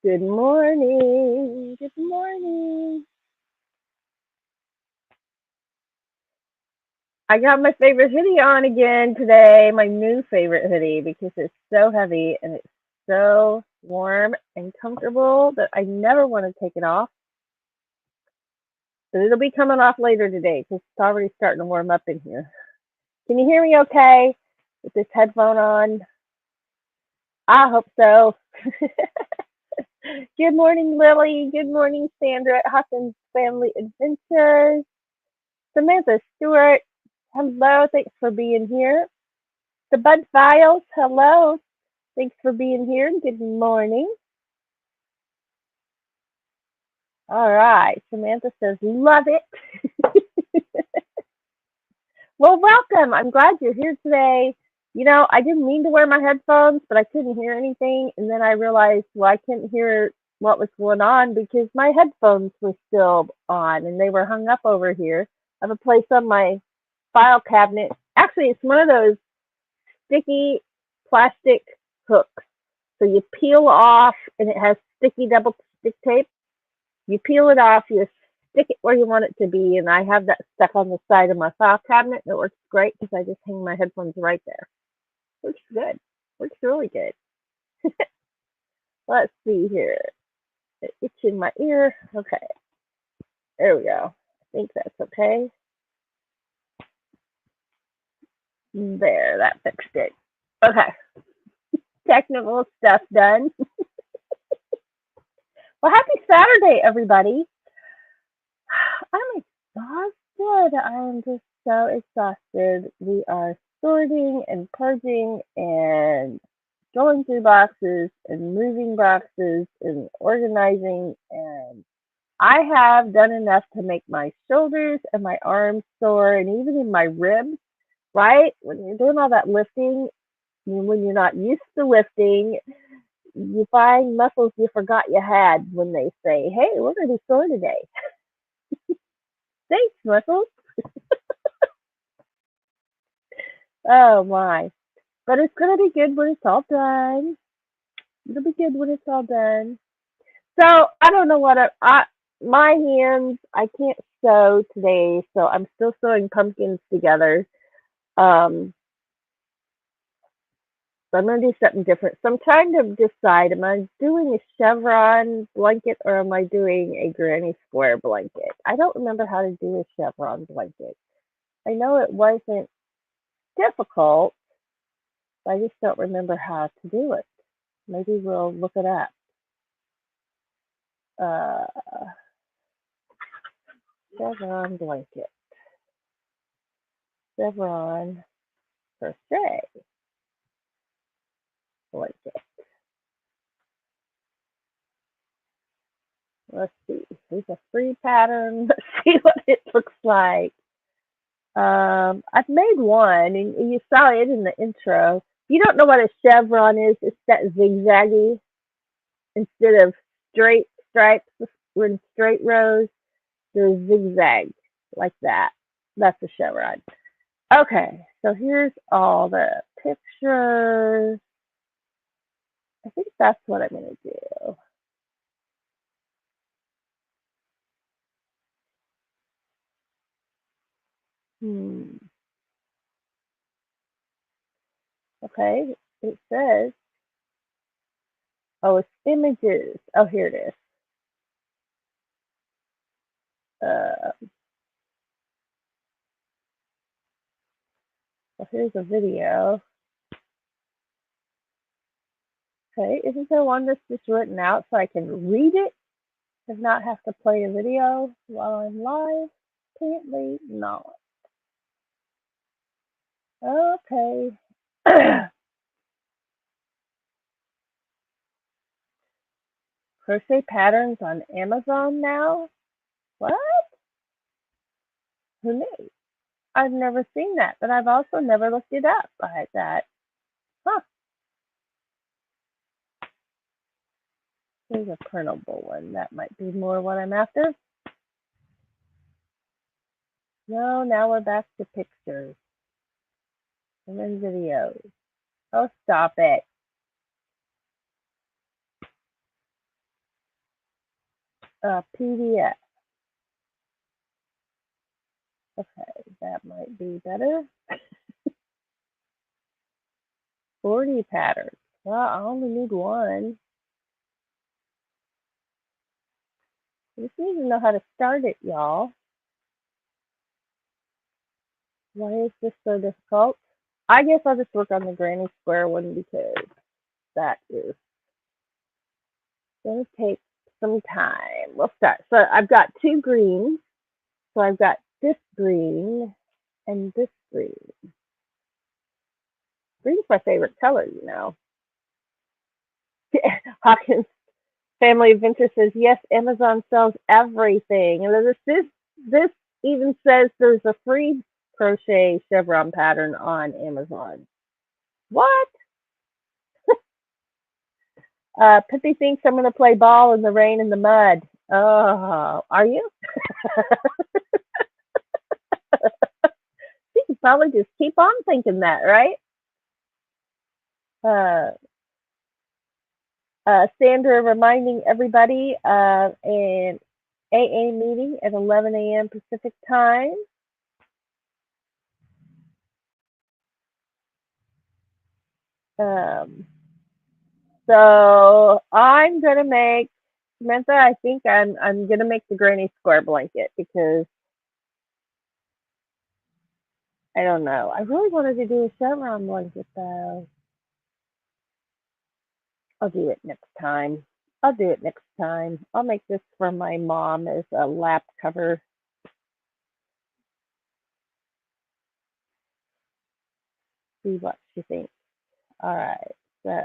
Good morning. Good morning. I got my favorite hoodie on again today, my new favorite hoodie, because it's so heavy and it's so warm and comfortable that I never want to take it off. But it'll be coming off later today because it's already starting to warm up in here. Can you hear me okay with this headphone on? I hope so. Good morning, Lily. Good morning, Sandra at Hawkins Family Adventures. Samantha Stewart, hello. Thanks for being here. The Bud Files, hello. Thanks for being here. Good morning. All right. Samantha says, love it. Well, welcome. I'm glad you're here today. You know, I didn't mean to wear my headphones, but I couldn't hear anything. And then I realized, well, I couldn't hear what was going on because my headphones were still on and they were hung up over here. I have a place on my file cabinet. Actually, it's one of those sticky plastic hooks. So you peel off and it has sticky double stick tape. You peel it off, you stick it where you want it to be, and I have that stuck on the side of my file cabinet. And it works great because I just hang my headphones right there. Works good. Works really good. Let's see here. It's itching my ear. Okay. There we go. I think that's okay. There, that fixed it. Okay. Technical stuff done. Well, happy Saturday, everybody. I'm exhausted. I'm just so exhausted. We are sorting and purging and going through boxes and moving boxes and organizing. And I have done enough to make my shoulders and my arms sore and even in my ribs, right? When you're doing all that lifting, when you're not used to lifting, you find muscles you forgot you had when they say, hey, we're going to be sore today. Thanks, muscles. Oh, my. But it's going to be good when it's all done. It'll be good when it's all done. So, I don't know what my hands, I can't sew today, so I'm still sewing pumpkins together. So I'm going to do something different. So I'm trying to decide, am I doing a chevron blanket or am I doing a granny square blanket? I don't remember how to do a chevron blanket. I know it wasn't difficult, but I just don't remember how to do it. Maybe we'll look it up. Chevron blanket. Chevron crochet blanket. Let's see. Here's a free pattern. Let's see what it looks like. I've made one, and you saw it in the intro. If you don't know what a chevron is, it's that zigzaggy instead of straight stripes. We're in straight rows. They're zigzag like that. That's a chevron. Okay, so here's all the pictures. I think that's what I'm going to do. Okay, It says, oh, it's images. Oh, here it is. Well, here's a video. Okay, isn't there one that's just written out so I can read it and not have to play a video while I'm live? Apparently not. Okay. Crochet patterns on Amazon now? What? Who knew? I've never seen that, but I've also never looked it up. I thought, huh, there's a printable one. That might be more what I'm after. No, now we're back to pictures and then videos. Oh, stop it. PDF. Okay, that might be better. 40 patterns. Well, I only need one. I just need to know how to start it, y'all. Why is this so difficult? I guess I'll just work on the granny square one because that is going to take some time. We'll start. So I've got two greens. So I've got this green and this green. Green's my favorite color, you know. Hawkins Family Adventure says, yes, Amazon sells everything. And this even says there's a free crochet chevron pattern on Amazon. What? Pippi thinks I'm going to play ball in the rain and the mud. Oh, are you? You could probably just keep on thinking that, right? Sandra reminding everybody of an AA meeting at 11 a.m. Pacific time. So I'm gonna make Samantha. I think I'm gonna make the granny square blanket because I don't know. I really wanted to do a chevron blanket though. I'll do it next time. I'll make this for my mom as a lap cover. See what she thinks. All right. So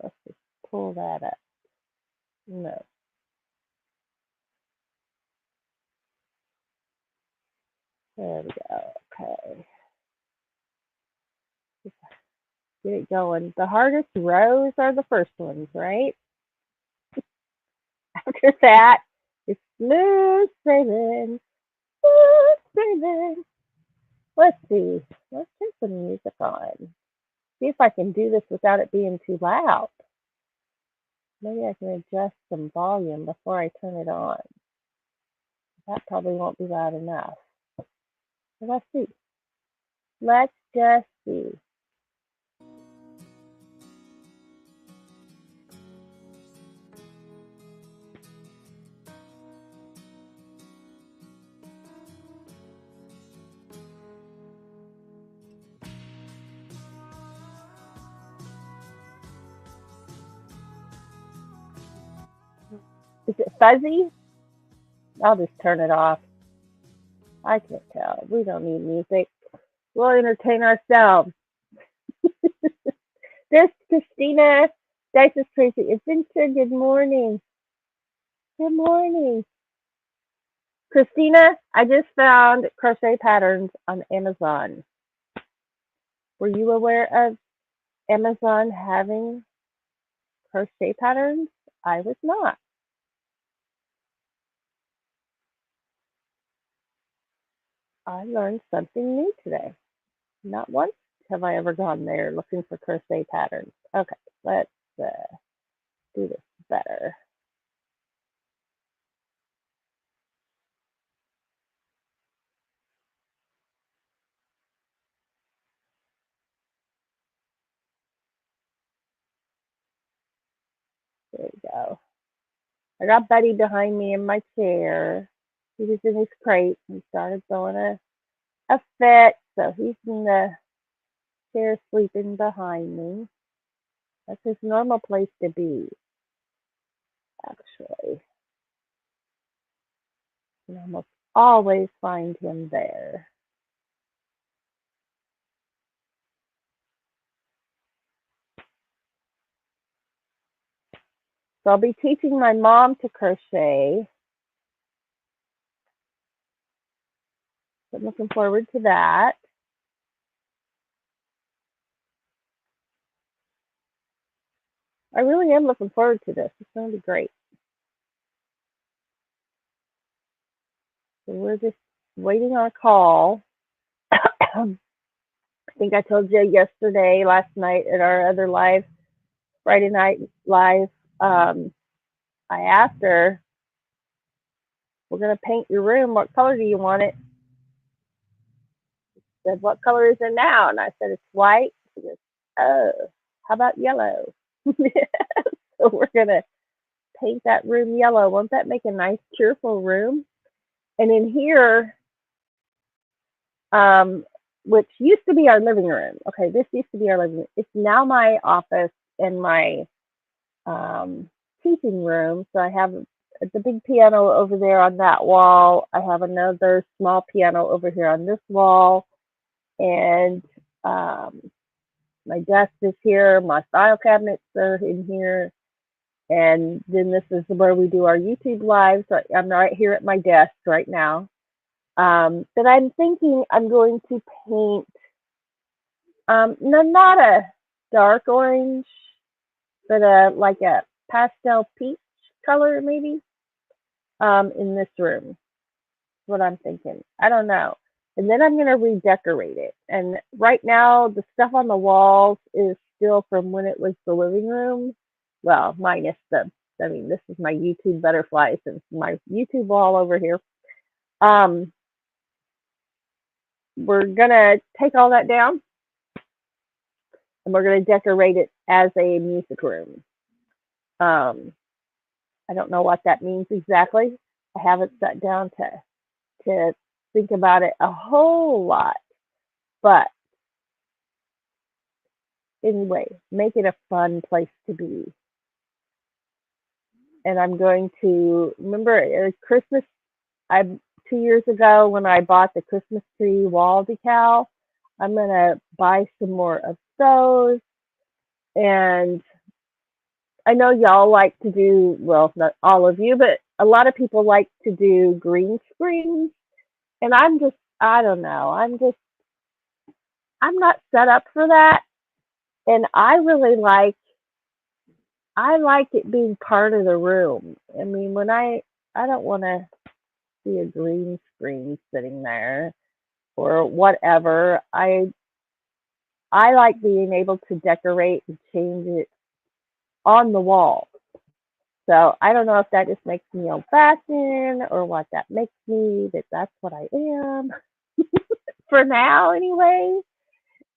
let's just pull that up. No. There we go. Okay. Get it going. The hardest rows are the first ones, right? After that, it's smooth sailing. Smooth sailing. Let's see. Let's turn some music on. See if I can do this without it being too loud. Maybe I can adjust some volume before I turn it on. That probably won't be loud enough. But let's see. Let's just see. Is it fuzzy? I'll just turn it off. I can't tell. We don't need music. We'll entertain ourselves. This Christina Dice's Crazy Adventure. Good morning. Good morning. Christina, I just found crochet patterns on Amazon. Were you aware of Amazon having crochet patterns? I was not. I learned something new today. Not once have I ever gone there looking for crochet patterns. Okay, let's do this better. we go. I got Buddy behind me in my chair. He was in his crate and started throwing a fit, so he's in the chair sleeping behind me. That's his normal place to be, actually. You almost always find him there. So I'll be teaching my mom to crochet. So I'm looking forward to that. I really am looking forward to this. It's going to be great. So we're just waiting on a call. I think I told you yesterday, last night at our other live, Friday night live, I asked her, we're going to paint your room. What color do you want it? She said, what color is it now? And I said, it's white. She goes, oh, how about yellow? So we're going to paint that room yellow. Won't that make a nice, cheerful room? And in here, which used to be our living room. Okay, this used to be our living room. It's now my office and my teaching room. So I have the big piano over there on that wall. I have another small piano over here on this wall. And my desk is here. My file cabinets are in here. And then this is where we do our YouTube lives. So I'm right here at my desk right now. But I'm thinking I'm going to paint, not a dark orange, but like a pastel peach color maybe, in this room. That's what I'm thinking. I don't know. And then I'm going to redecorate it. And right now, the stuff on the walls is still from when it was the living room. Well, minus this is my YouTube butterflies and my YouTube wall over here. We're going to take all that down and we're going to decorate it as a music room. I don't know what that means exactly. I haven't sat down to think about it a whole lot. But anyway, make it a fun place to be. And I'm going to remember Christmas. 2 years ago when I bought the Christmas tree wall decal. I'm gonna buy some more of those. And I know y'all like to do, well, not all of you, but a lot of people like to do green screens. And I don't know. I'm not set up for that. And I like it being part of the room. I mean, I don't want to see a green screen sitting there or whatever. I like being able to decorate and change it on the wall. So I don't know if that just makes me old fashioned or what that makes me, but that's what I am for now anyway.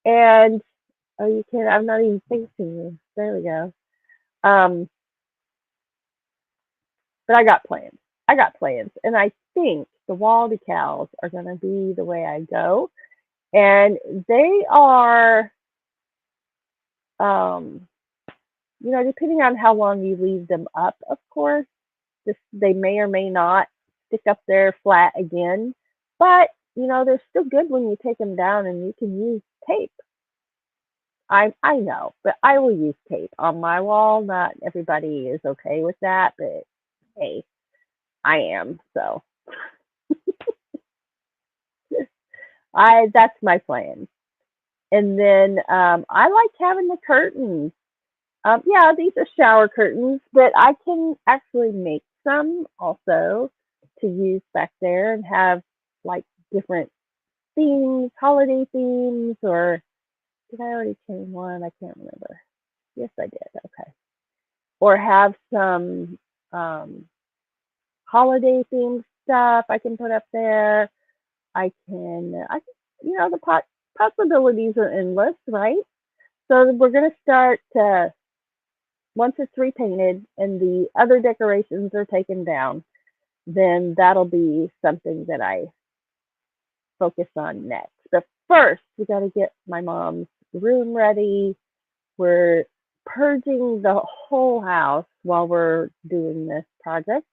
And oh, you can't, I'm not even facing you. There we go. But I got plans. And I think the wall decals are going to be the way I go. And they are, depending on how long you leave them up, of course, they may or may not stick up there flat again. But, they're still good when you take them down and you can use tape. I know, but I will use tape on my wall. Not everybody is okay with that, but hey, I am, so that's my plan. And then I like having the curtains. Yeah, these are shower curtains, but I can actually make some also to use back there and have like different themes, holiday themes, or did I already change one? I can't remember. Yes, I did. Okay. Or have some holiday themed stuff I can put up there. The possibilities are endless, right? So we're going to start once it's repainted and the other decorations are taken down, then that'll be something that I focus on next. But first, we got to get my mom's room ready. We're purging the whole house while we're doing this project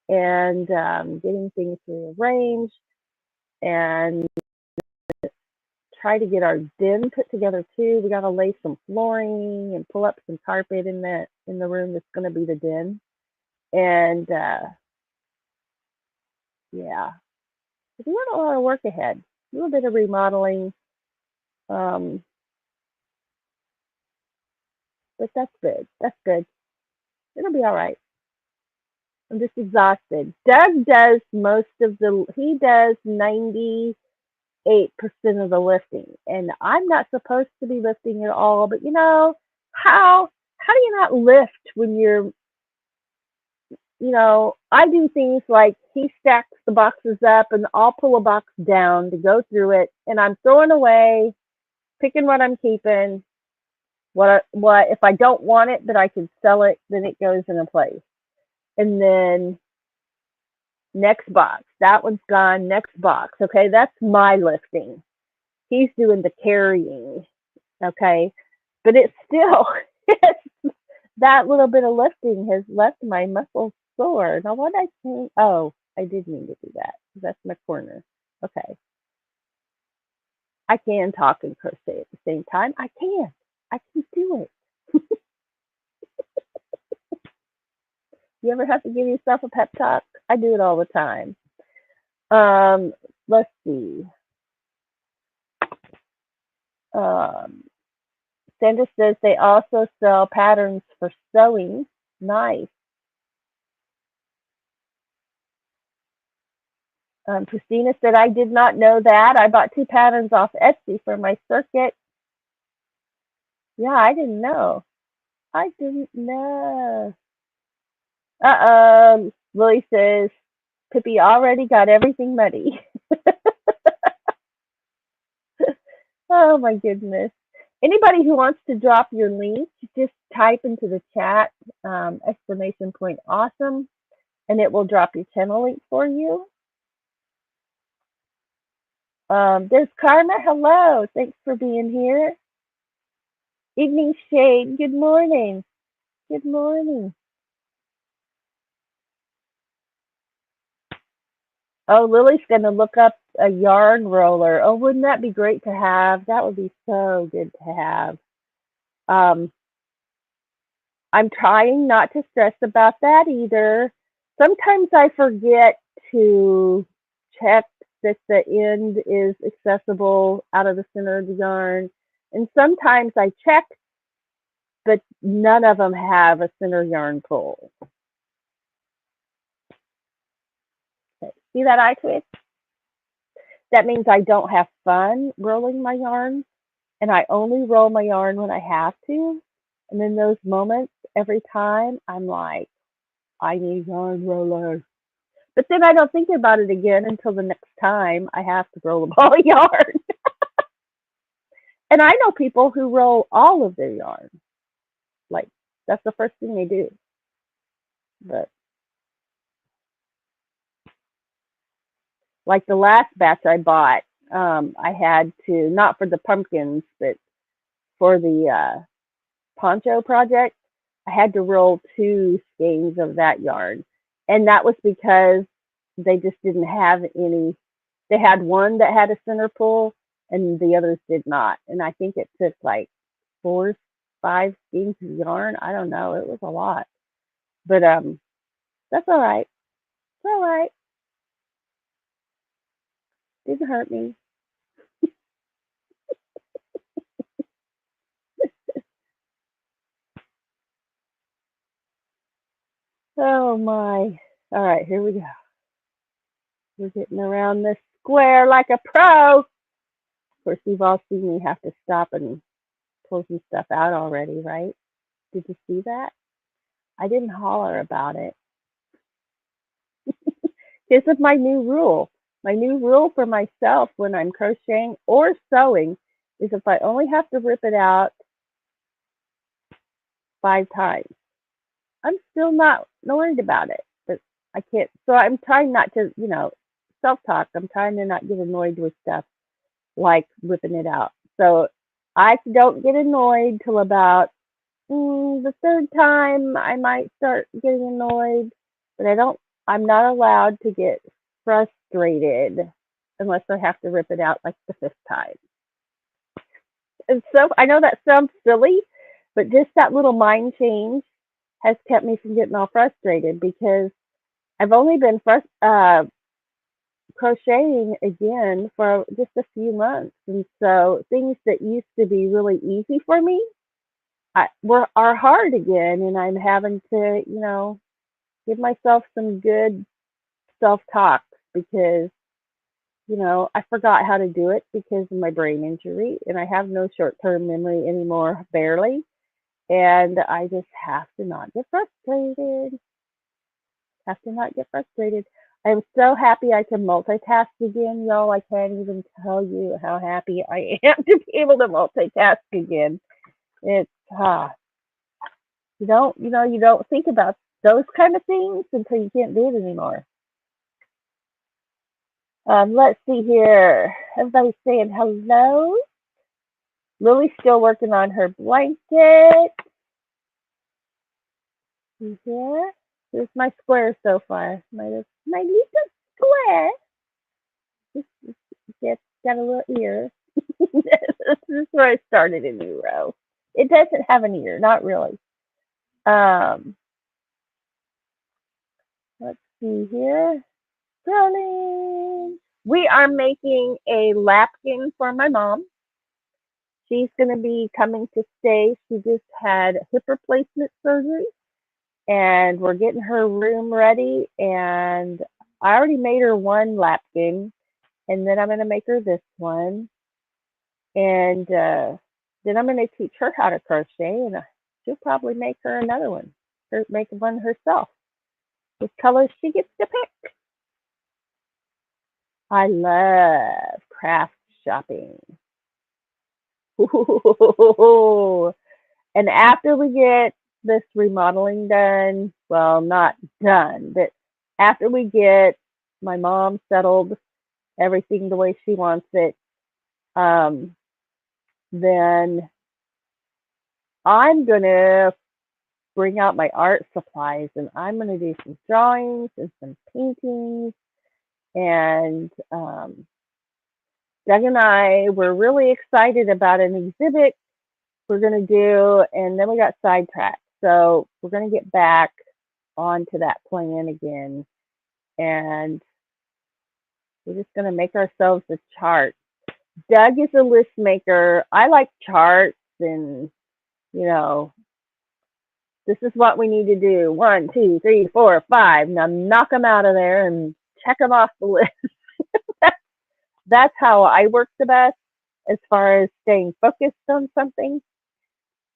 and getting things rearranged and try to get our den put together too. We got to lay some flooring and pull up some carpet in the room that's going to be the den. And yeah, we got a lot of work ahead. A little bit of remodeling, but that's good. That's good. It'll be all right. I'm just exhausted. Doug does he does 98% of the lifting, and I'm not supposed to be lifting at all. But how do you not lift when I do things like he stacks the boxes up and I'll pull a box down to go through it, and I'm throwing away, picking what I'm keeping. What if I don't want it, but I can sell it, then it goes in a place. And then next box, that one's gone, next box. Okay, that's my lifting. He's doing the carrying. Okay, but it's still that little bit of lifting has left my muscles sore. Now what I think, oh, I did mean to do that. That's my corner. Okay, I can talk and crochet at the same time. I can do it. You ever have to give yourself a pep talk? I do it all the time. Let's see. Sandra says they also sell patterns for sewing. Nice. Christina said, I did not know that. I bought 2 patterns off Etsy for my circuit. Yeah, I didn't know. I didn't know. Lily says, Pippi already got everything muddy. Oh my goodness. Anybody who wants to drop your link, just type into the chat exclamation point awesome, and it will drop your channel link for you. There's Karma. Hello. Thanks for being here. Evening Shade. Good morning. Good morning. Oh, Lily's going to look up a yarn roller. Oh, wouldn't that be great to have? That would be so good to have. I'm trying not to stress about that either. Sometimes I forget to check that the end is accessible out of the center of the yarn. And sometimes I check, but none of them have a center yarn pull. Okay. See that eye twitch? That means I don't have fun rolling my yarn, and I only roll my yarn when I have to. And in those moments, every time, I'm like, I need yarn rollers. But then I don't think about it again until the next time I have to roll a ball of yarn. And I know people who roll all of their yarn. Like, that's the first thing they do. But like the last batch I bought, I had to, not for the pumpkins, but for the poncho project, I had to roll 2 skeins of that yarn. And that was because they just didn't have any. They had one that had a center pull and the others did not. And I think it took like 4, 5 skeins of yarn. I don't know. It was a lot. But that's all right. It's all right. Didn't hurt me. Oh my. All right, here we go. We're getting around this square like a pro. Of course, you've all seen me have to stop and pull some stuff out already, right? Did you see that? I didn't holler about it. This is my new rule. My new rule for myself when I'm crocheting or sewing is if I only have to rip it out 5 times. I'm still not worried about it, but I can't. So I'm trying not to, self-talk. I'm trying to not get annoyed with stuff like whipping it out. So I don't get annoyed till about the third time. I might start getting annoyed, but I'm not allowed to get frustrated unless I have to rip it out like the 5th time. And so I know that sounds silly, but just that little mind change has kept me from getting all frustrated because I've only been crocheting again for just a few months. And so things that used to be really easy for me are hard again. And I'm having to, give myself some good self-talk because, I forgot how to do it because of my brain injury and I have no short-term memory anymore, barely. And I just have to not get frustrated. I'm so happy I can multitask again, y'all. I can't even tell you how happy I am to be able to multitask again. It's you don't think about those kind of things until you can't do it anymore. Let's see here. Everybody's saying hello. Lily's still working on her blanket. Here. Here's my square so far. My little square. It's got a little ear. This is where I started a new row. It doesn't have an ear, not really. Let's see here. Scrolling. We are making a lapkin for my mom. She's going to be coming to stay. She just had hip replacement surgery, and we're getting her room ready. And I already made her one lapkin, and then I'm going to make her this one. And then I'm going to teach her how to crochet, and she'll probably make her another one, or make one herself. What colors she gets to pick. I love craft shopping. Ooh. And after we get this remodeling done, well, not done, but after we get my mom settled, everything the way she wants it, then I'm going to bring out my art supplies and I'm going to do some drawings and some paintings. And Doug and I were really excited about an exhibit we're going to do, and then we got sidetracked. So we're going to get back onto that plan again. And we're just going to make ourselves a chart. Doug is a list maker. I like charts and, this is what we need to do. 1, 2, 3, 4, 5. Now knock them out of there and check them off the list. That's how I work the best as far as staying focused on something.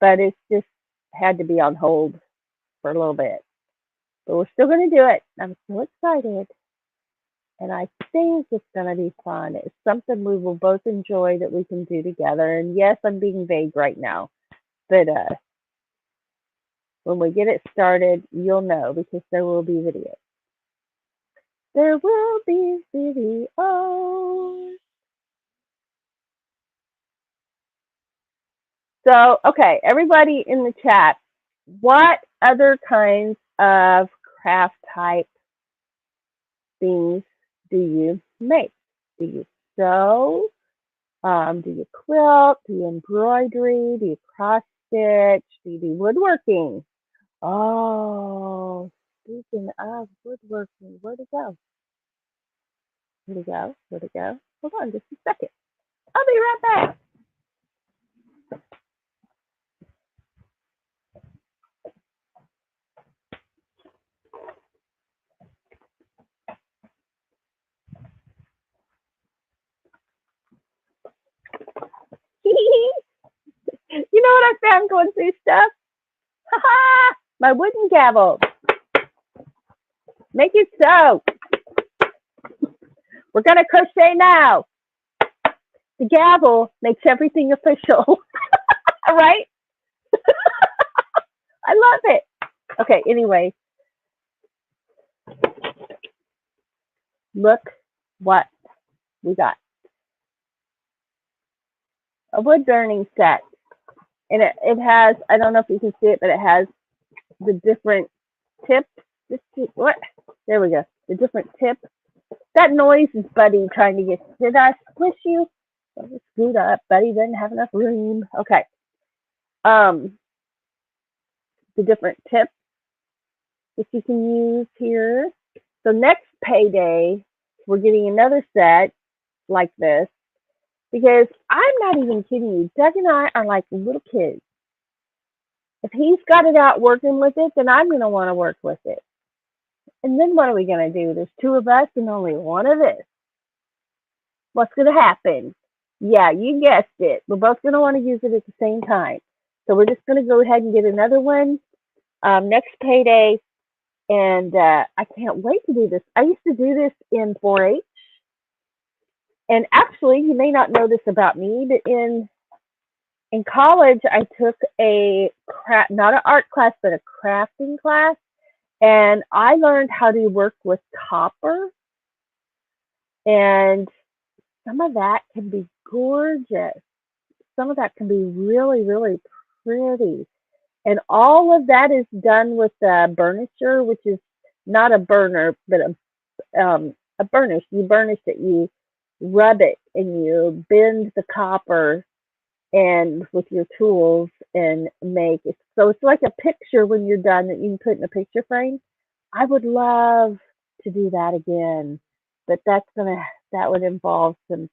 But it's just had to be on hold for a little bit. But we're still going to do it. I'm so excited. And I think it's going to be fun. It's something we will both enjoy that we can do together. And yes, I'm being vague right now. But when we get it started, you'll know because there will be videos. There will be videos. So, okay, everybody in the chat, what other kinds of craft type things do you make? Do you sew? Do you quilt? Do you embroidery? Do you cross stitch? Do you do woodworking? Oh, speaking of woodworking, where'd it go? Where'd it go? Where'd it go? Hold on just a second. I'll be right back. You know what I found going through stuff? Ha-ha! My wooden gavel. Make it so. We're going to crochet now. The gavel makes everything official. All right? love it. Okay, anyway, look what we got. A wood burning set. And it has, I don't know if you can see it, but it has the different tips. What? There we go. The different tips. That noise is Buddy trying to get. Did I squish you? Let me scoot up. Buddy doesn't have enough room. Okay. The different tips that you can use here. So next payday, we're getting another set like this because I'm not even kidding you. Doug and I are like little kids. If he's got it out working with it, then I'm going to want to work with it. And then what are we going to do? There's two of us and only one of this. What's going to happen? Yeah, you guessed it. We're both going to want to use it at the same time. So we're just going to go ahead and get another one next payday. And I can't wait to do this. I used to do this in 4-H. And actually, you may not know this about me, but in college, I took not an art class, but a crafting class. And I learned how to work with copper. And some of that can be gorgeous. Some of that can be really, really pretty. And all of that is done with a burnisher, which is not a burner, but a burnish. You burnish it, you rub it, and you bend the copper and with your tools and make it. So it's like a picture when you're done that you can put in a picture frame. I would love to do that again, but that would involve some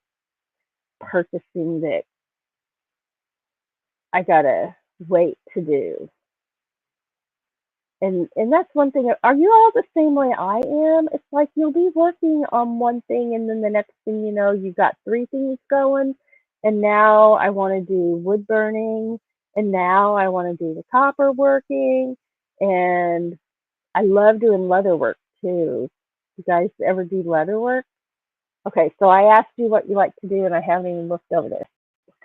purchasing that I gotta wait to do. And that's one thing. Are you all the same way I am? It's like you'll be working on one thing, and then the next thing you know, you've got three things going. And now I want to do wood burning, and now I want to do the copper working, and I love doing leather work too. You guys ever do leather work? Okay, so I asked you what you like to do, and I haven't even looked over this.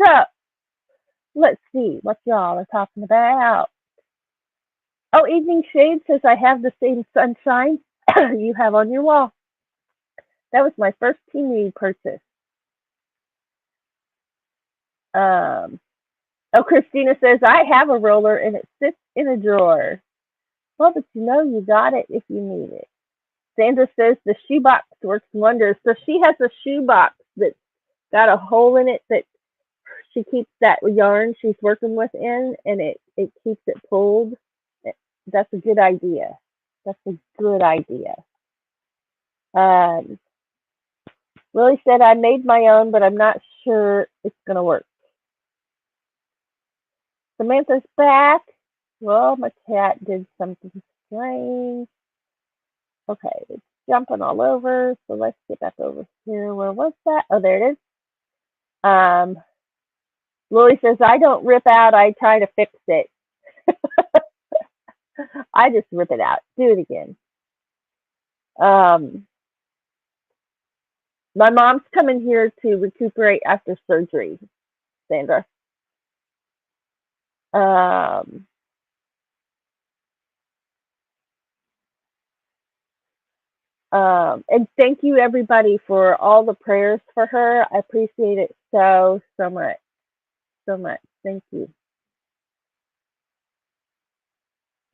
So let's see what y'all are talking about. Oh, Evening Shade says I have the same sunshine you have on your wall. That was my first TV purchase. Christina says I have a roller and it sits in a drawer. Well, but you got it if you need it. Sandra says the shoebox works wonders. So she has a shoebox that's got a hole in it that she keeps that yarn she's working with in, and it keeps it pulled. That's a good idea. That's a good idea. Lily said I made my own, but I'm not sure it's going to work. Samantha's back. Well, my cat did something strange. Okay, it's jumping all over. So let's get back over here. Where was that? Oh, there it is. Lily says, I don't rip out. I try to fix it. I just rip it out. Do it again. My mom's coming here to recuperate after surgery, Sandra. And thank you everybody for all the prayers for her. I appreciate it so much. So much. Thank you.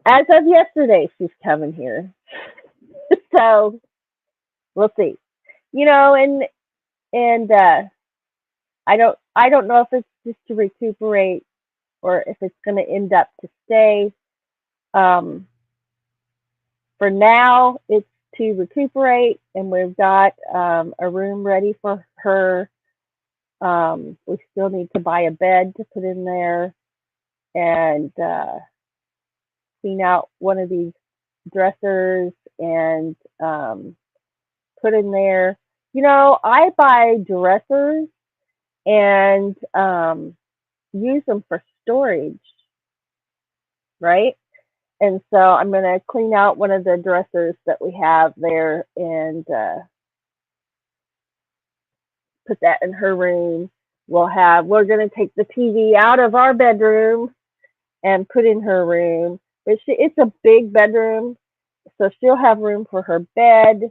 As of yesterday, she's coming here. So we'll see. And I don't know if it's just to recuperate or if it's going to end up to stay. For now, it's to recuperate, and we've got a room ready for her. We still need to buy a bed to put in there and clean out one of these dressers and put in there. I buy dressers and use them for storage, right? And so I'm going to clean out one of the dressers that we have there and put that in her room. We're going to take the TV out of our bedroom and put in her room. But it's a big bedroom, so she'll have room for her bed.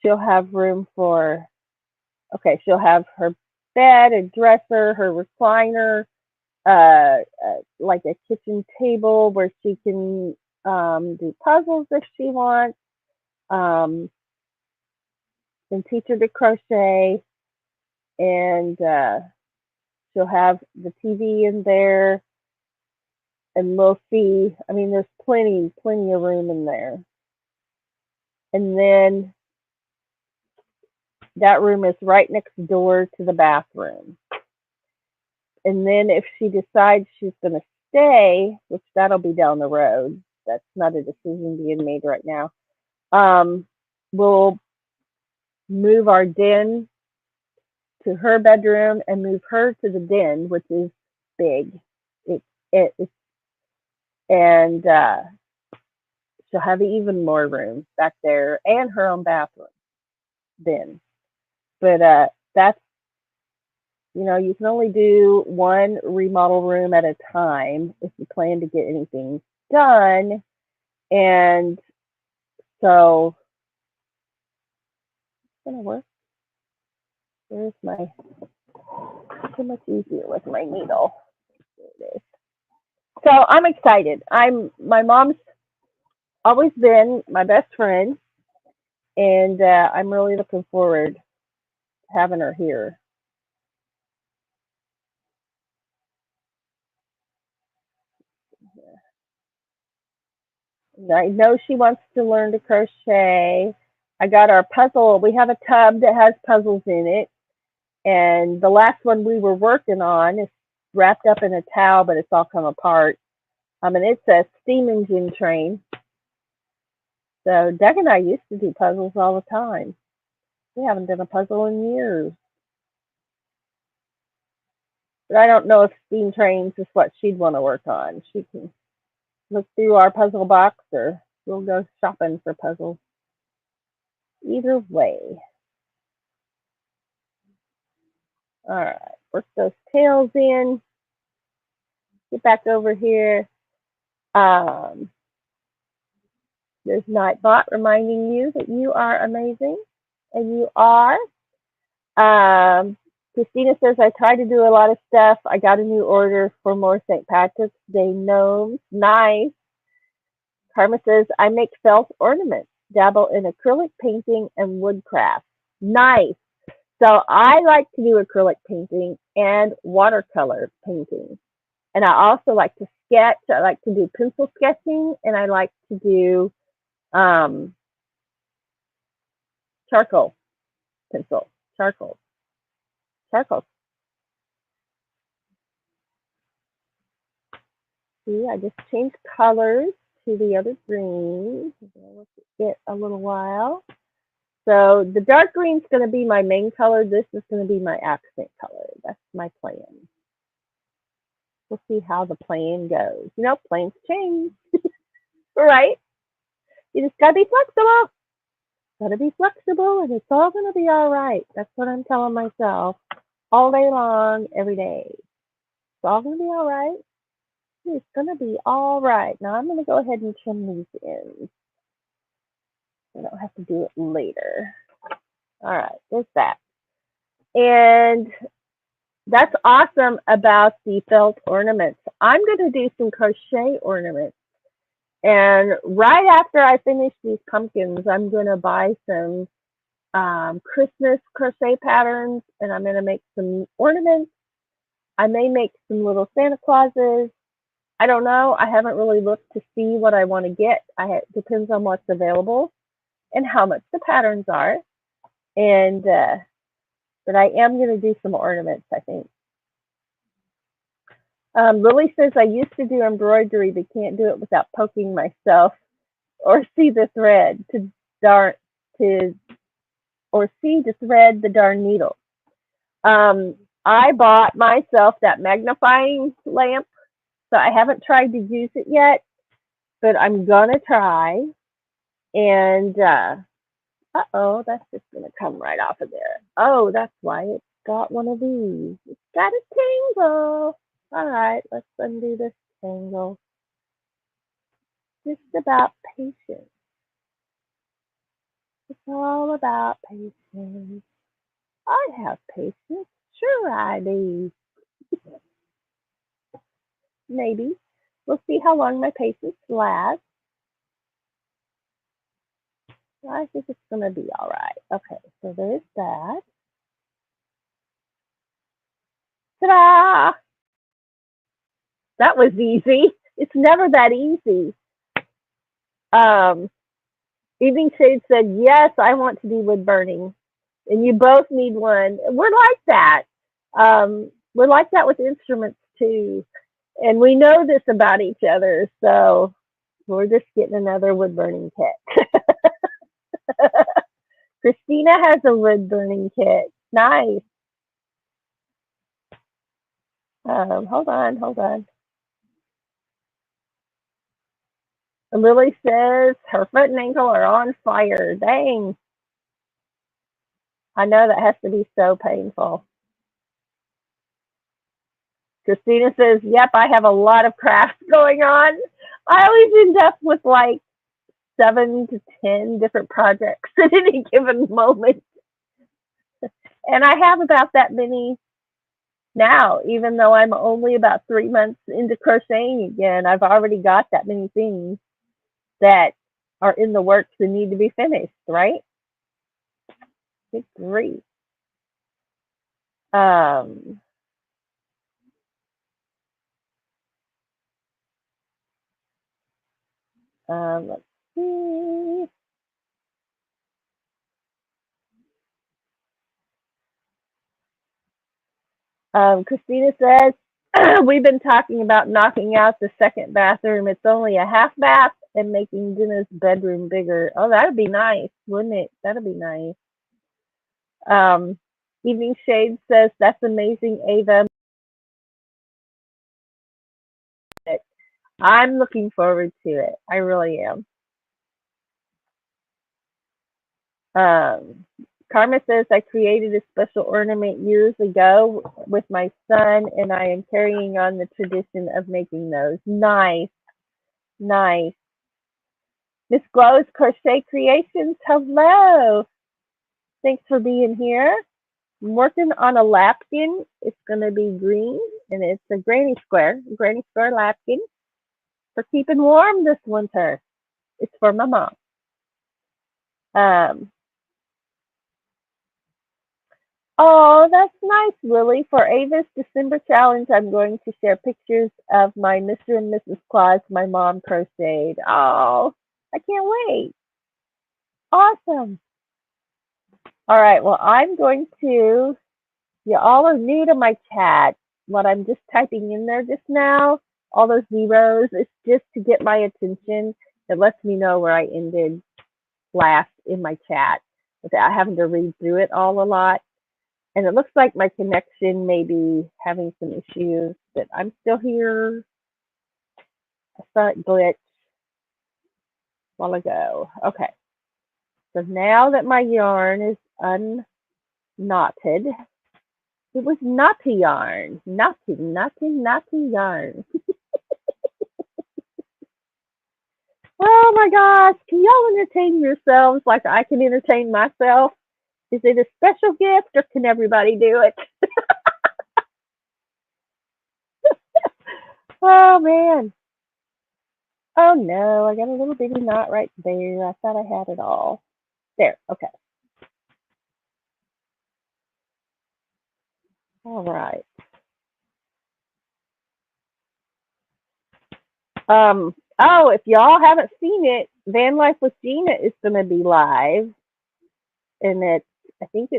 She'll have room for, okay, she'll have her bed, a dresser, her recliner, like a kitchen table where she can do puzzles if she wants, um, and teach her to crochet, and she'll have the TV in there, and we'll see. I mean, there's plenty of room in there. And then that room is right next door to the bathroom. And then if she decides she's going to stay, which that'll be down the road, that's not a decision being made right now. We'll move our den to her bedroom and move her to the den, which is big. It and she'll have even more room back there and her own bathroom then. But that's, you can only do one remodel room at a time if you plan to get anything done. And so it's gonna work. There's my, so much easier with my needle. There it is. So I'm excited. My mom's always been my best friend, and I'm really looking forward to having her here. And I know she wants to learn to crochet. I got our puzzle. We have a tub that has puzzles in it, and the last one we were working on is wrapped up in a towel, but it's all come apart. And it's a steam engine train. So Doug and I used to do puzzles all the time. We haven't done a puzzle in years. But I don't know if steam trains is what she'd want to work on. She can look through our puzzle box or we'll go shopping for puzzles. Either way. All right, work those tails in. Get back over here. Um, there's Nightbot reminding you that you are amazing, and you are. Um, Christina says, I try to do a lot of stuff. I got a new order for more St. Patrick's Day gnomes. Nice. Karma says, I make felt ornaments, dabble in acrylic painting and woodcraft. Nice. So I like to do acrylic painting and watercolor painting. And I also like to sketch. I like to do pencil sketching, and I like to do um, charcoal pencil, charcoal. See, I just changed colors to the other green. I'll look at it a little while. So the dark green is going to be my main color. This is going to be my accent color. That's my plan. We'll see how the plan goes. Plans change, right? You just got to be flexible. Got to be flexible, and it's all going to be all right. That's what I'm telling myself all day long, every day. It's all going to be all right. It's going to be all right. Now I'm going to go ahead and trim these ends. I don't have to do it later. All right, there's that. And that's awesome about the felt ornaments. I'm going to do some crochet ornaments. And right after I finish these pumpkins, I'm going to buy some Christmas crochet patterns, and I'm going to make some ornaments. I may make some little Santa Clauses. I don't know. I haven't really looked to see what I want to get. It depends on what's available and how much the patterns are. And but I am going to do some ornaments, I think. Lily says, I used to do embroidery, but can't do it without poking myself or see the thread or see the thread the darn needle. I bought myself that magnifying lamp, so I haven't tried to use it yet, but I'm gonna try. And uh-oh, that's just gonna come right off of there. Oh, that's why it's got one of these. It's got a tangle. All right, let's undo this tangle. just about patience. It's all about patience. I have patience. Sure I do. Maybe. We'll see how long my patience lasts. I think it's going to be all right. Okay, so there's that. Ta-da! That was easy. It's never that easy. Um, Evening Shade said, yes, I want to do wood burning. And you both need one. We're like that. We're like that with instruments too. And we know this about each other. So we're just getting another wood burning kit. Christina has a wood burning kit. Nice. Hold on. Lily says her foot and ankle are on fire. Dang. I know that has to be so painful. Christina says, yep, I have a lot of crafts going on. I always end up with like 7 to 10 different projects at any given moment. And I have about that many now, even though I'm only about 3 months into crocheting again. I've already got that many things that are in the works and need to be finished, right? Good grief. Let's see. Christina says, we've been talking about knocking out the second bathroom. It's only a half bath and making Dinah's bedroom bigger. Oh, that'd be nice, wouldn't it? That'd be nice. Evening Shade says, that's amazing, Ava. I'm looking forward to it. I really am. Karma says, I created a special ornament years ago with my son, and I am carrying on the tradition of making those. Nice. Nice. Miss Glow's Crochet Creations, hello. Thanks for being here. I'm working on a lapkin. It's going to be green, and it's a granny square lapkin for keeping warm this winter. It's for my mom. Oh, that's nice, Lily. For Ava's December challenge, I'm going to share pictures of my Mr. and Mrs. Claus my mom crocheted. Oh, I can't wait. Awesome. All right, well, I'm going to, you all are new to my chat. What I'm just typing in there just now, all those zeros, it's just to get my attention. It lets me know where I ended last in my chat without having to read through it all a lot. And it looks like my connection may be having some issues, but I'm still here. I saw it glitch a while ago. Okay. So now that my yarn is unknotted, it was knotty yarn. Knotty yarn. Oh my gosh. Can y'all entertain yourselves like I can entertain myself? Is it a special gift or can everybody do it? Oh man. Oh no, I got a little bitty knot right there. I thought I had it all. There, okay. All right. Oh, if y'all haven't seen it, Van Life with Gina is gonna be live. And I think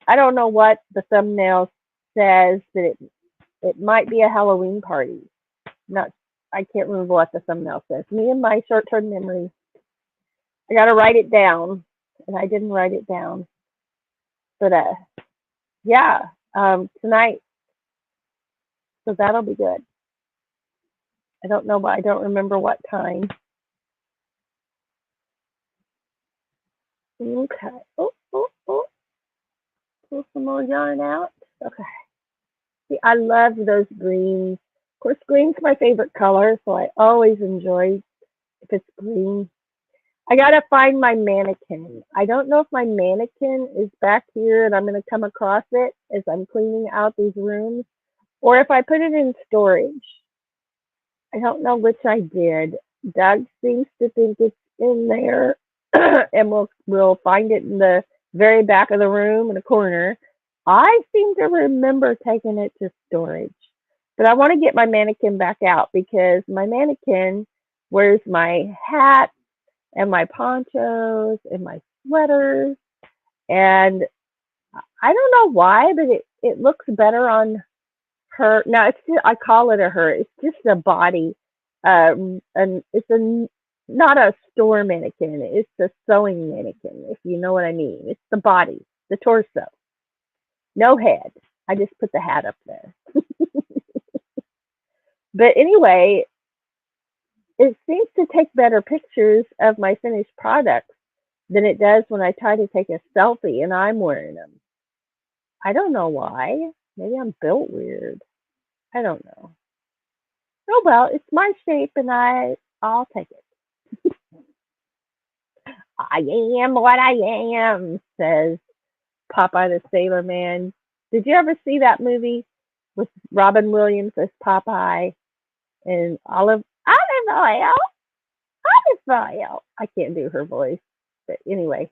I don't know what the thumbnail says, but it might be a Halloween party. I can't remember what the thumbnail says. Me and my short-term memory. I gotta write it down. And I didn't write it down. But yeah, tonight. So that'll be good. I don't know, but I don't remember what time. Okay. Oh. Pull some more yarn out. Okay. See, I love those greens. Of course, green's my favorite color, so I always enjoy if it's green. I gotta find my mannequin. I don't know if my mannequin is back here and I'm gonna come across it as I'm cleaning out these rooms, or if I put it in storage. I don't know which I did. Doug seems to think it's in there, and we'll find it in the very back of the room in a corner. I seem to remember taking it to storage, but I want to get my mannequin back out because my mannequin wears my hat and my ponchos and my sweaters, and I don't know why, but it looks better on her. Now it's just, I call it a her. It's just a body, and it's a not a store mannequin. It's a sewing mannequin, if you know what I mean. It's the body, the torso, no head. I just put the hat up there. But anyway, it seems to take better pictures of my finished products than it does when I try to take a selfie and I'm wearing them. I don't know why. Maybe I'm built weird. I don't know. Oh well, it's my shape and I'll take it. I am what I am, says Popeye the Sailor Man. Did you ever see that movie with Robin Williams as Popeye and Olive Oil? Olive Oil. I can't do her voice, but anyway,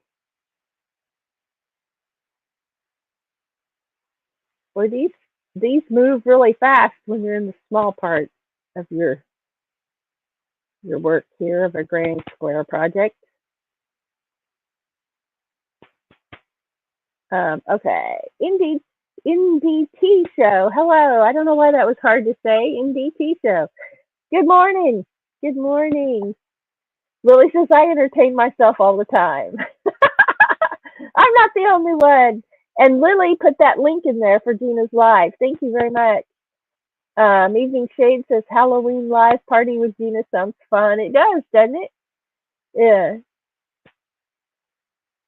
well these move really fast when you're in the small part of your work here of a grand square project. Okay. NDT show. Hello. I don't know why that was hard to say. NDT show. Good morning. Good morning. Lily says I entertain myself all the time. I'm not the only one. And Lily put that link in there for Gina's live. Thank you very much. Evening Shade says Halloween live party with Gina sounds fun. It does, doesn't it? Yeah.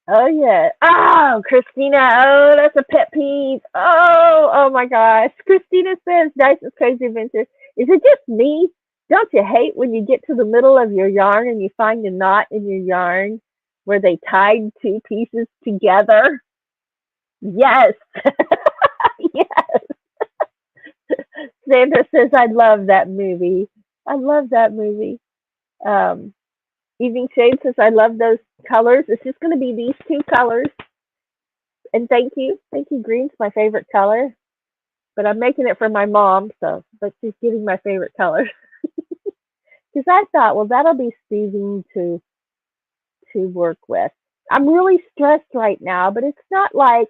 Oh yeah. Oh, Christina. Oh, that's a pet peeve. Oh my gosh. Christina says, "Nicest crazy adventure." Is it just me? Don't you hate when you get to the middle of your yarn and you find a knot in your yarn where they tied two pieces together? Yes. Yes. Sandra says, "I love that movie. I love that movie." Um, Evening Shade says, "I love those colors. It's just going to be these two colors." And thank you. Thank you. Green's my favorite color, but I'm making it for my mom, so but she's getting my favorite color. Because I thought, well, that'll be soothing to work with. I'm really stressed right now, but it's not like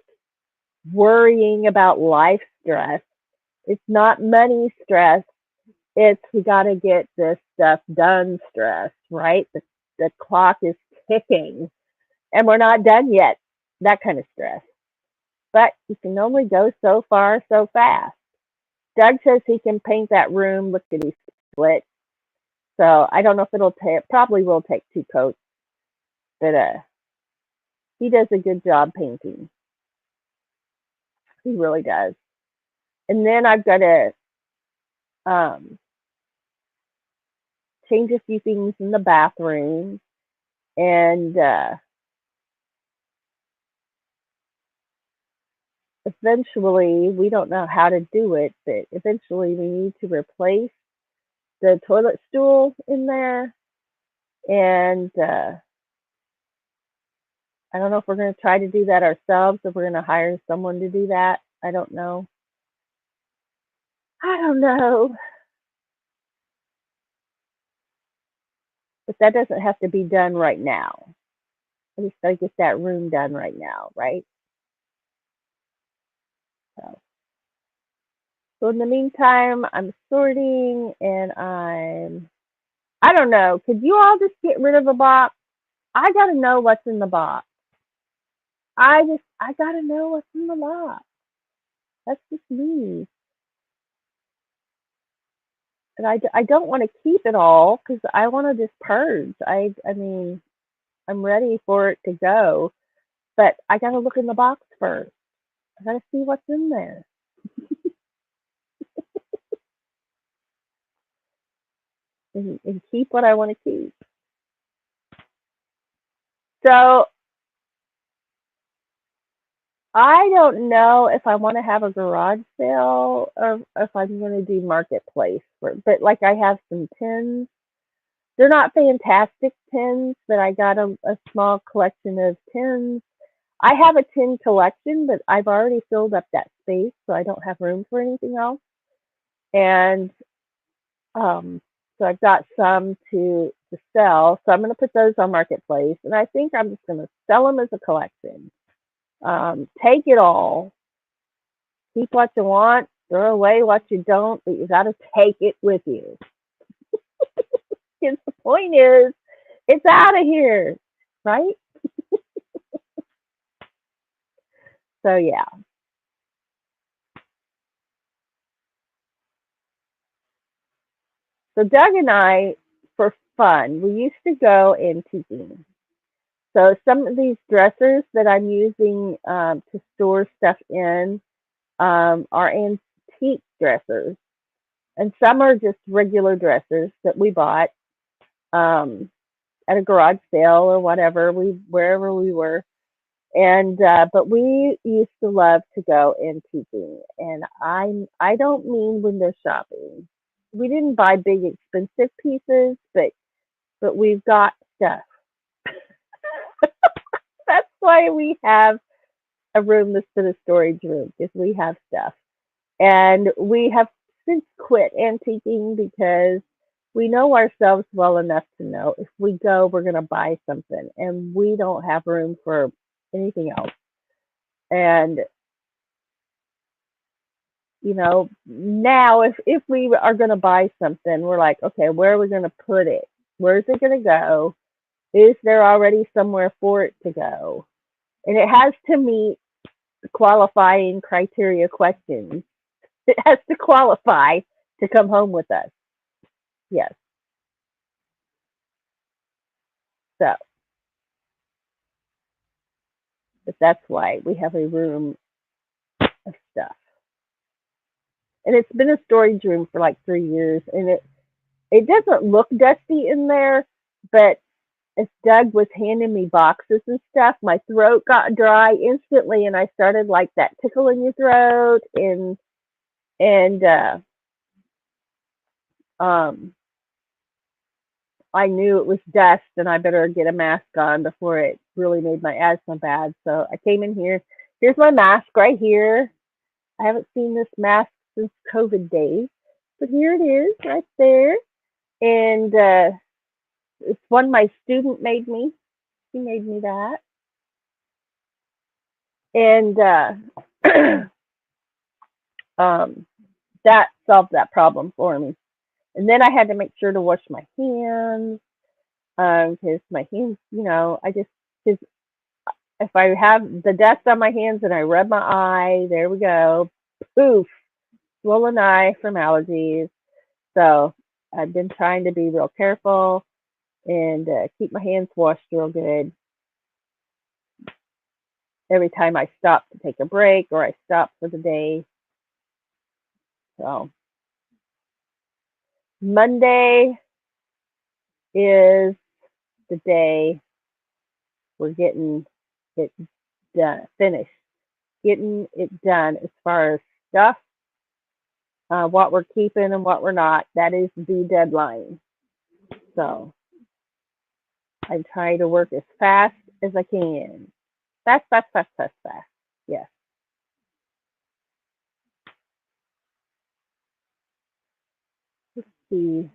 worrying about life stress. It's not money stress. It's we got to get this stuff done stress, right? The clock is ticking and we're not done yet. That kind of stress. But you can only go so far so fast. Doug says he can paint that room. Look at his split. So I don't know if it'll take. Probably will take two coats, but he does a good job painting. He really does. And then I've got to um, change a few things in the bathroom, and eventually we don't know how to do it, but eventually we need to replace the toilet stool in there, and I don't know if we're going to try to do that ourselves, if we're going to hire someone to do that. I don't know. I don't know. But that doesn't have to be done right now. I just got to get that room done right now, right? So in the meantime, I'm sorting and I don't know. Could you all just get rid of a box? I got to know what's in the box. I got to know what's in the box. That's just me. And I don't want to keep it all because I want to just purge. I mean, I'm ready for it to go, but I got to look in the box first. I got to see what's in there and keep what I want to keep. So I don't know if I want to have a garage sale or if I'm going to do marketplace. But like I have some tins. They're not fantastic tins, but I got a small collection of tins. I have a tin collection, but I've already filled up that space, so I don't have room for anything else. And um, so I've got some to sell. So I'm going to put those on marketplace, and I think I'm just going to sell them as a collection. Take it all. Keep what you want, throw away what you don't, but you got to take it with you. Because the point is, it's out of here, right? So yeah. So Doug and I, for fun, we used to go antiquing. So some of these dressers that I'm using to store stuff in are antique dressers, and some are just regular dressers that we bought at a garage sale or whatever wherever we were. And but we used to love to go antiquing, and I don't mean window shopping. We didn't buy big expensive pieces, but we've got stuff. That's why we have a room that's been a storage room, because we have stuff. And we have since quit antiquing because we know ourselves well enough to know if we go, we're going to buy something, and we don't have room for anything else. And now if we are going to buy something, we're like, okay, where are we going to put it? Where's it going to go? Is there already somewhere for it to go? And it has to meet qualifying criteria questions. It has to qualify to come home with us. Yes. So, but that's why we have a room of stuff. And it's been a storage room for like 3 years, and it doesn't look dusty in there, but as Doug was handing me boxes and stuff, my throat got dry instantly, and I started like that tickle in your throat, and um, I knew it was dust, and I better get a mask on before it really made my asthma bad. So I came in here. Here's my mask right here. I haven't seen this mask since COVID days, but here it is right there, and it's one my student made me. She made me that, and um, that solved that problem for me. And then I had to make sure to wash my hands because my hands, I just because if I have the dust on my hands and I rub my eye, there we go, poof, swollen eye from allergies. So I've been trying to be real careful and keep my hands washed real good every time I stop to take a break or I stop for the day. So Monday is the day we're getting it done, finished, getting it done as far as stuff, what we're keeping and what we're not. That is the deadline. So I'm trying to work as fast as I can. Fast, fast, fast, fast, fast. Yes. Let's see.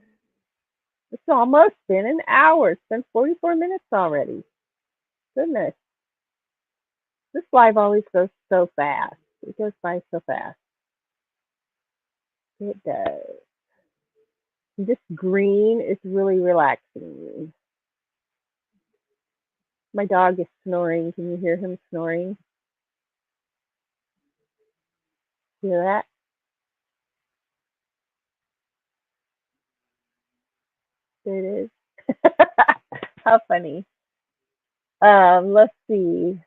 It's almost been an hour. It's been 44 minutes already. Goodness. This live always goes so fast. It goes by so fast. It does. This green is really relaxing me. My dog is snoring. Can you hear him snoring? Hear that? There it is. How funny. Let's see.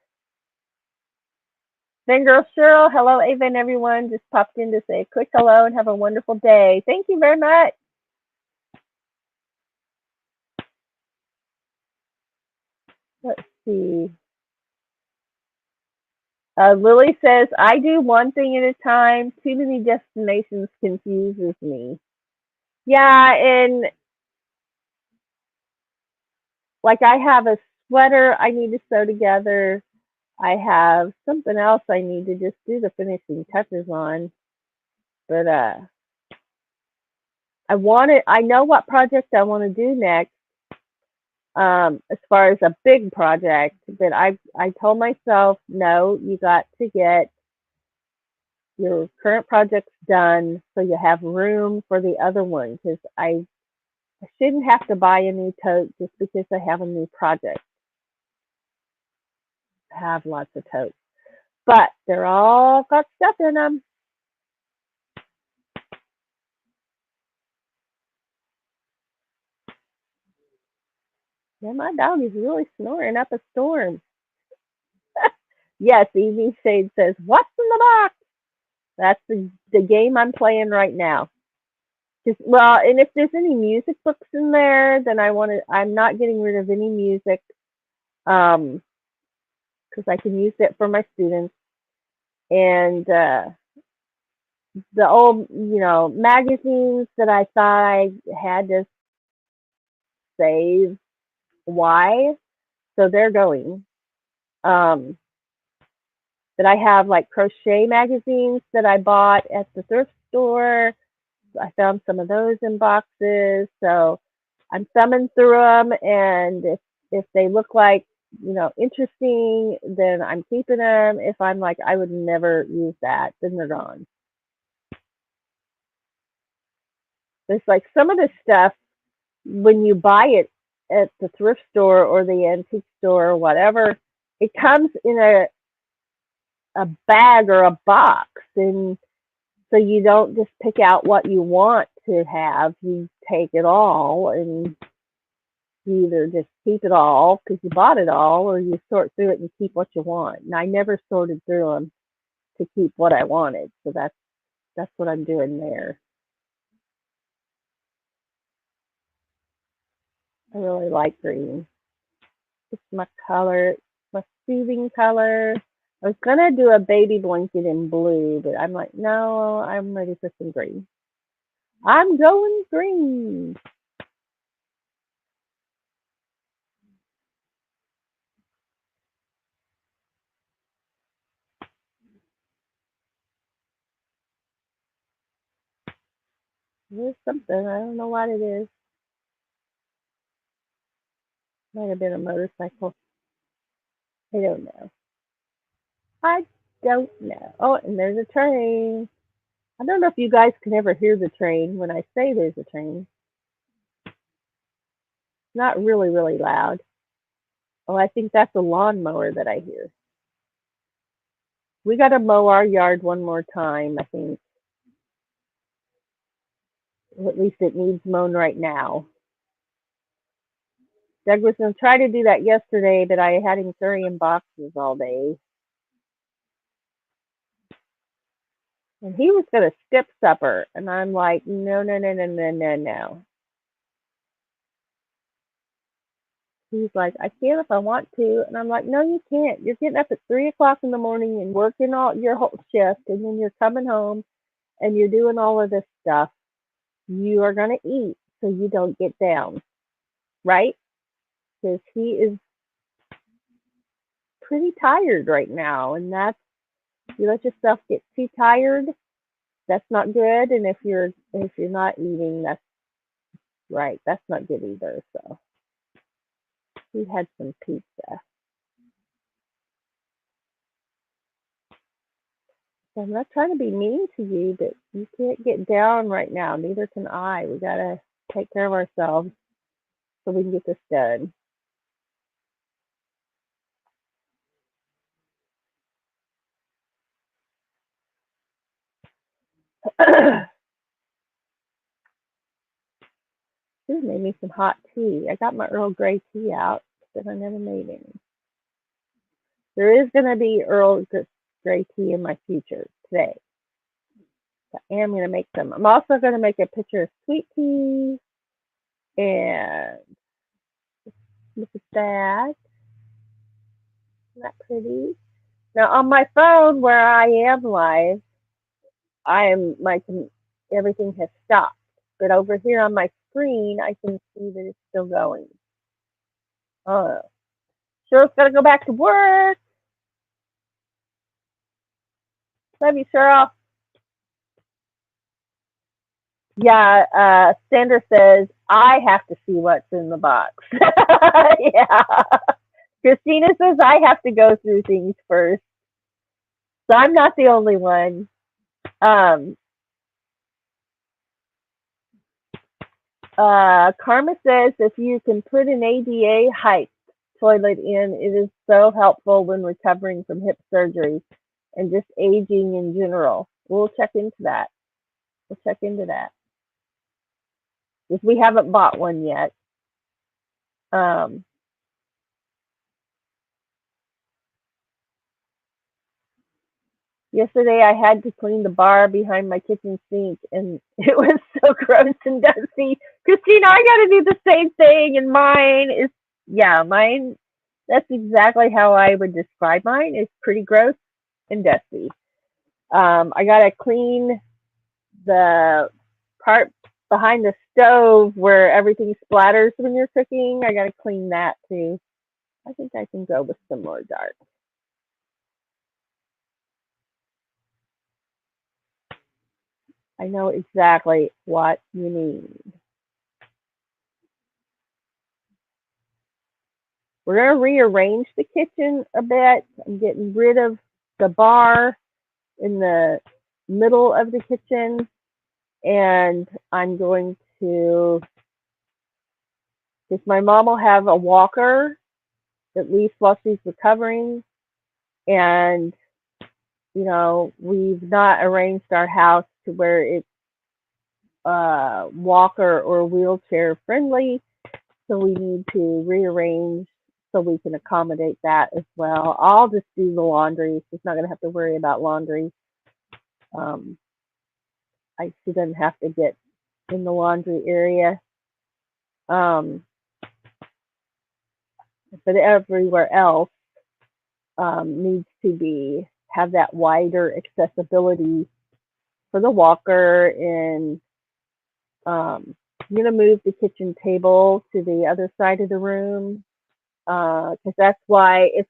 Then girl Cheryl, hello Ava and everyone. Just popped in to say a quick hello and have a wonderful day. Thank you very much. Let's see. Lily says, I do one thing at a time. Too many destinations confuses me. Yeah, and like I have a sweater I need to sew together. I have something else I need to just do the finishing touches on. But I know what project I want to do next, as far as a big project, but I told myself, no, you got to get your current projects done so you have room for the other one, because I shouldn't have to buy a new tote just because I have a new project. I have lots of totes, but they're all got stuff in them. Yeah, my dog is really snoring up a storm. Yes, Evie Shade says, "What's in the box?" That's the game I'm playing right now. Just well, and if there's any music books in there, then I'm not getting rid of any music, um, because I can use it for my students. And the old, magazines that I thought I had to save, why? So they're going. Um, but I have like crochet magazines that I bought at the thrift store. I found some of those in boxes, so I'm thumbing through them, and if they look like interesting, then I'm keeping them. If I'm like I would never use that, then they're gone. There's like some of the stuff when you buy it at the thrift store or the antique store or whatever, it comes in a bag or a box, and so you don't just pick out what you want to have. You take it all, and you either just keep it all because you bought it all, or you sort through it and keep what you want. And I never sorted through them to keep what I wanted, so that's what I'm doing there. I really like green. It's my color, my soothing color. I was gonna do a baby blanket in blue, but I'm like, no, I'm ready for some green. I'm going green. There's something. I don't know what it is. Might have been a motorcycle. I don't know. I don't know. Oh, and there's a train. I don't know if you guys can ever hear the train when I say there's a train. It's not really, really loud. Oh, I think that's a lawnmower that I hear. We got to mow our yard one more time, I think. Or at least it needs mown right now. Doug was going to try to do that yesterday, but I had him carrying boxes all day. And he was going to skip supper. And I'm like, no, no, no, no, no, no, no. He's like, I can if I want to. And I'm like, no, you can't. You're getting up at 3 o'clock in the morning and working all your whole shift. And then you're coming home and you're doing all of this stuff. You are going to eat so you don't get down. Right? Because he is pretty tired right now. And that's, you let yourself get too tired, that's not good. And if you're not eating, that's right. That's not good either. So we had some pizza. So I'm not trying to be mean to you, but you can't get down right now. Neither can I. We gotta take care of ourselves so we can get this done. This made me some hot tea. I got my Earl Grey tea out, but I never made any. There is gonna be Earl Grey tea in my future today. So I am gonna make some. I'm also gonna make a pitcher of sweet tea, and look at that. Isn't that pretty? Now on my phone where I am live, everything has stopped. But over here on my screen, I can see that it's still going. Oh, Cheryl's got to go back to work. Love you, Cheryl. Yeah, Sandra says, I have to see what's in the box. Yeah. Christina says, I have to go through things first. So I'm not the only one. Karma says, if you can put an ADA height toilet in, it is so helpful when recovering from hip surgery and just aging in general. We'll check into that. We'll check into that. Because we haven't bought one yet. Yesterday I had to clean the bar behind my kitchen sink and it was so gross and dusty. Christina, I gotta do the same thing and mine, that's exactly how I would describe mine. It's pretty gross and dusty. I gotta clean the part behind the stove where everything splatters when you're cooking. I gotta clean that too. I think I can go with some more dark. I know exactly what you need. We're going to rearrange the kitchen a bit. I'm getting rid of the bar in the middle of the kitchen, and I'm going to, because my mom will have a walker, at least while she's recovering, and, we've not arranged our house to where it's walker or wheelchair friendly, so we need to rearrange so we can accommodate that as well. I'll just do the laundry. She's not going to have to worry about laundry. She doesn't have to get in the laundry area. But everywhere else needs to have that wider accessibility for the walker. And I'm going to move the kitchen table to the other side of the room because that's why if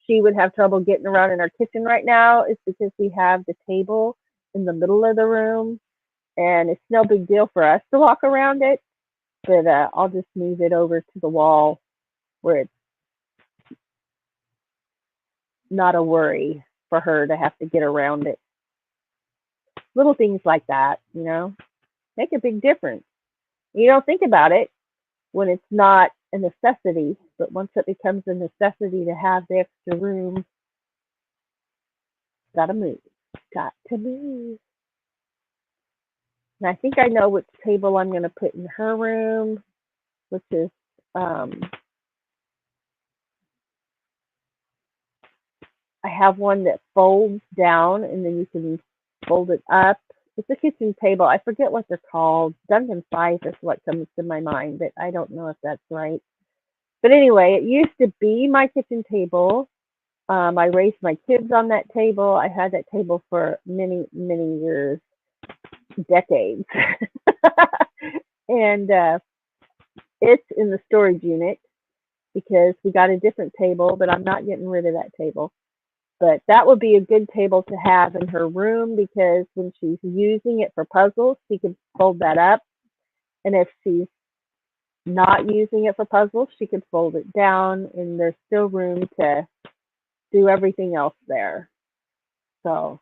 she would have trouble getting around in our kitchen right now, is because we have the table in the middle of the room, and it's no big deal for us to walk around it, but I'll just move it over to the wall where it's not a worry for her to have to get around it. Little things like that, make a big difference. You don't think about it when it's not a necessity, but once it becomes a necessity to have the extra room, gotta move. Got to move. And I think I know which table I'm going to put in her room, which is I have one that folds down and then you can fold it up. It's a kitchen table. I forget what they're called. Duncan Fife is what comes to my mind, but I don't know if that's right. But anyway, it used to be my kitchen table. I raised my kids on that table. I had that table for many, many years, decades. And it's in the storage unit because we got a different table, but I'm not getting rid of that table. But that would be a good table to have in her room because when she's using it for puzzles, she can fold that up. And if she's not using it for puzzles, she can fold it down, and there's still room to do everything else there. So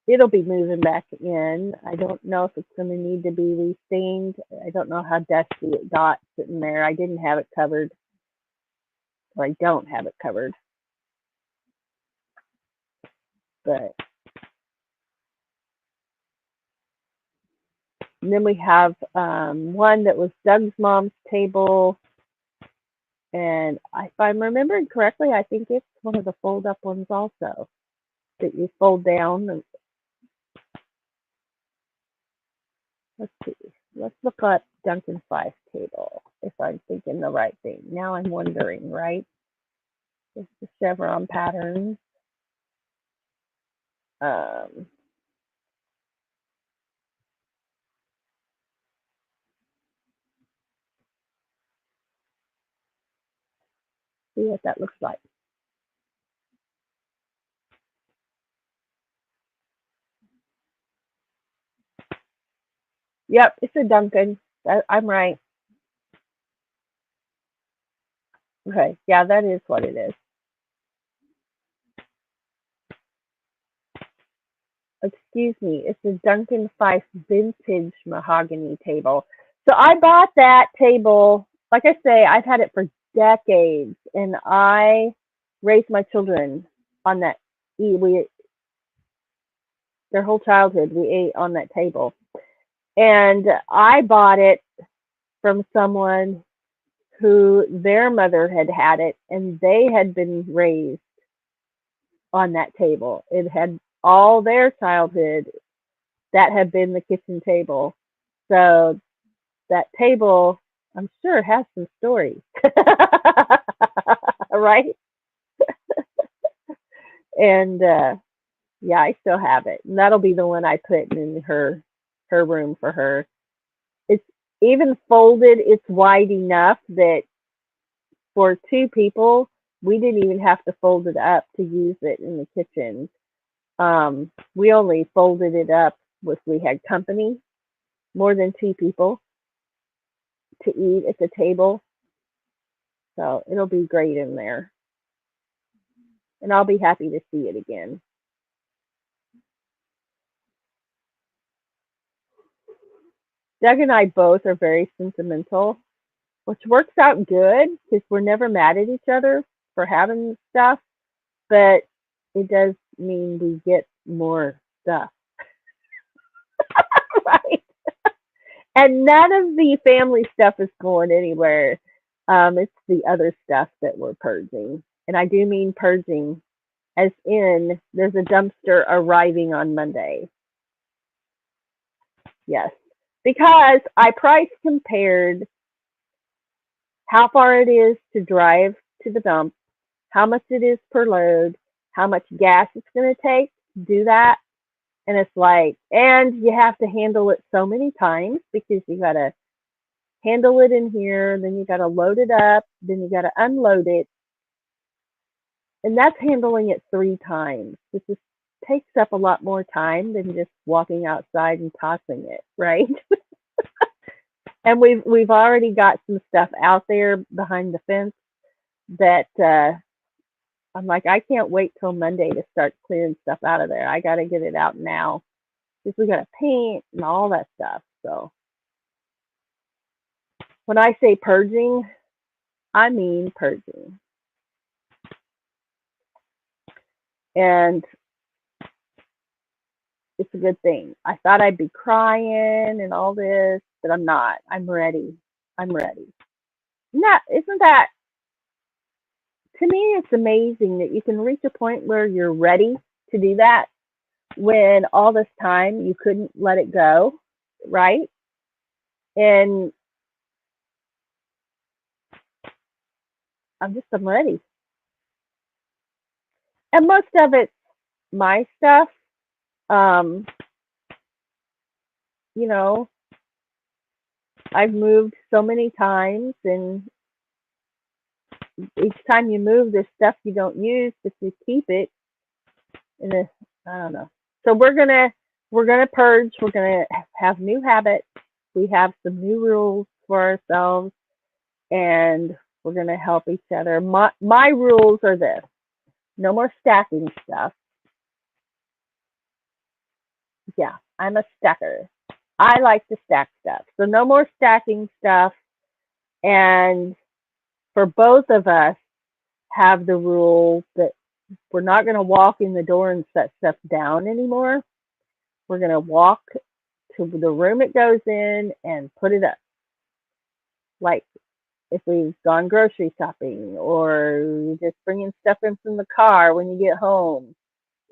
it'll be moving back in. I don't know if it's going to need to be restained. I don't know how dusty it got sitting there. I didn't have it covered, or I don't have it covered. But and then we have one that was Doug's mom's table. And if I'm remembering correctly, I think it's one of the fold-up ones also that you fold down. And let's see. Let's look up Duncan Fife's table if I'm thinking the right thing. Now I'm wondering, right? Just the chevron patterns. Um, see what that looks like. Yep, it's a Duncan. I'm right. Okay, yeah, that is what it is. Excuse me, it's a Duncan Fife vintage mahogany table. So I bought that table. Like I say, I've had it for decades, and I raised my children on that. We their whole childhood we ate on that table, and I bought it from someone who their mother had it, and they had been raised on that table. It had all their childhood that had been the kitchen table. So that table, I'm sure, has some stories. Right? And yeah, I still have it. And that'll be the one I put in her room for her. It's even folded, it's wide enough that for two people, we didn't even have to fold it up to use it in the kitchen. We only folded it up if we had company, more than two people to eat at the table. So it'll be great in there. And I'll be happy to see it again. Doug and I both are very sentimental, which works out good because we're never mad at each other for having stuff, but it does mean we get more stuff, right? And none of the family stuff is going anywhere. It's the other stuff that we're purging. And I do mean purging as in there's a dumpster arriving on Monday. Yes. Because I price compared how far it is to drive to the dump, how much it is per load, how much gas it's going to take to do that. And it's like, and you have to handle it so many times because you got to handle it in here, then you got to load it up, then you got to unload it. And that's handling it 3 times. It just takes up a lot more time than just walking outside and tossing it, right? And we've already got some stuff out there behind the fence that I'm like, I can't wait till Monday to start clearing stuff out of there. I got to get it out now because we got to paint and all that stuff. So when I say purging, I mean purging. And it's a good thing. I thought I'd be crying and all this, but I'm not. I'm ready. I'm ready. Isn't that, to me, it's amazing that you can reach a point where you're ready to do that when all this time you couldn't let it go, right? And I'm ready. And most of it's my stuff. Um, you know, I've moved so many times, and each time you move, there's stuff you don't use, but you keep it. And I don't know. So we're gonna purge. We're gonna have new habits. We have some new rules for ourselves, and we're gonna help each other. My rules are this: no more stacking stuff. Yeah, I'm a stacker. I like to stack stuff. So no more stacking stuff. And for both of us, have the rule that we're not going to walk in the door and set stuff down anymore. We're going to walk to the room it goes in and put it up. Like if we've gone grocery shopping or just bringing stuff in from the car when you get home.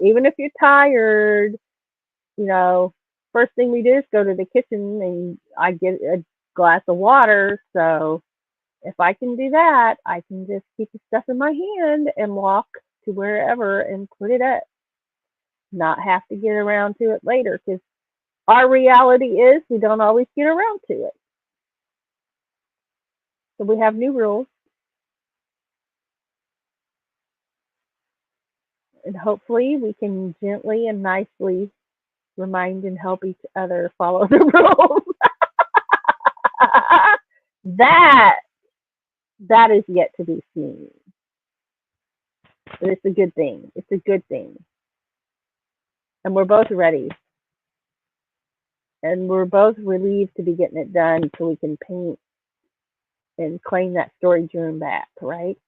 Even if you're tired, you know, first thing we do is go to the kitchen and I get a glass of water. So if I can do that, I can just keep the stuff in my hand and walk to wherever and put it up, not have to get around to it later, because our reality is we don't always get around to it. So we have new rules, and hopefully we can gently and nicely remind and help each other follow the rules. that that is yet to be seen. But it's a good thing. It's a good thing. And we're both ready. And we're both relieved to be getting it done so we can paint and claim that storage room back, right?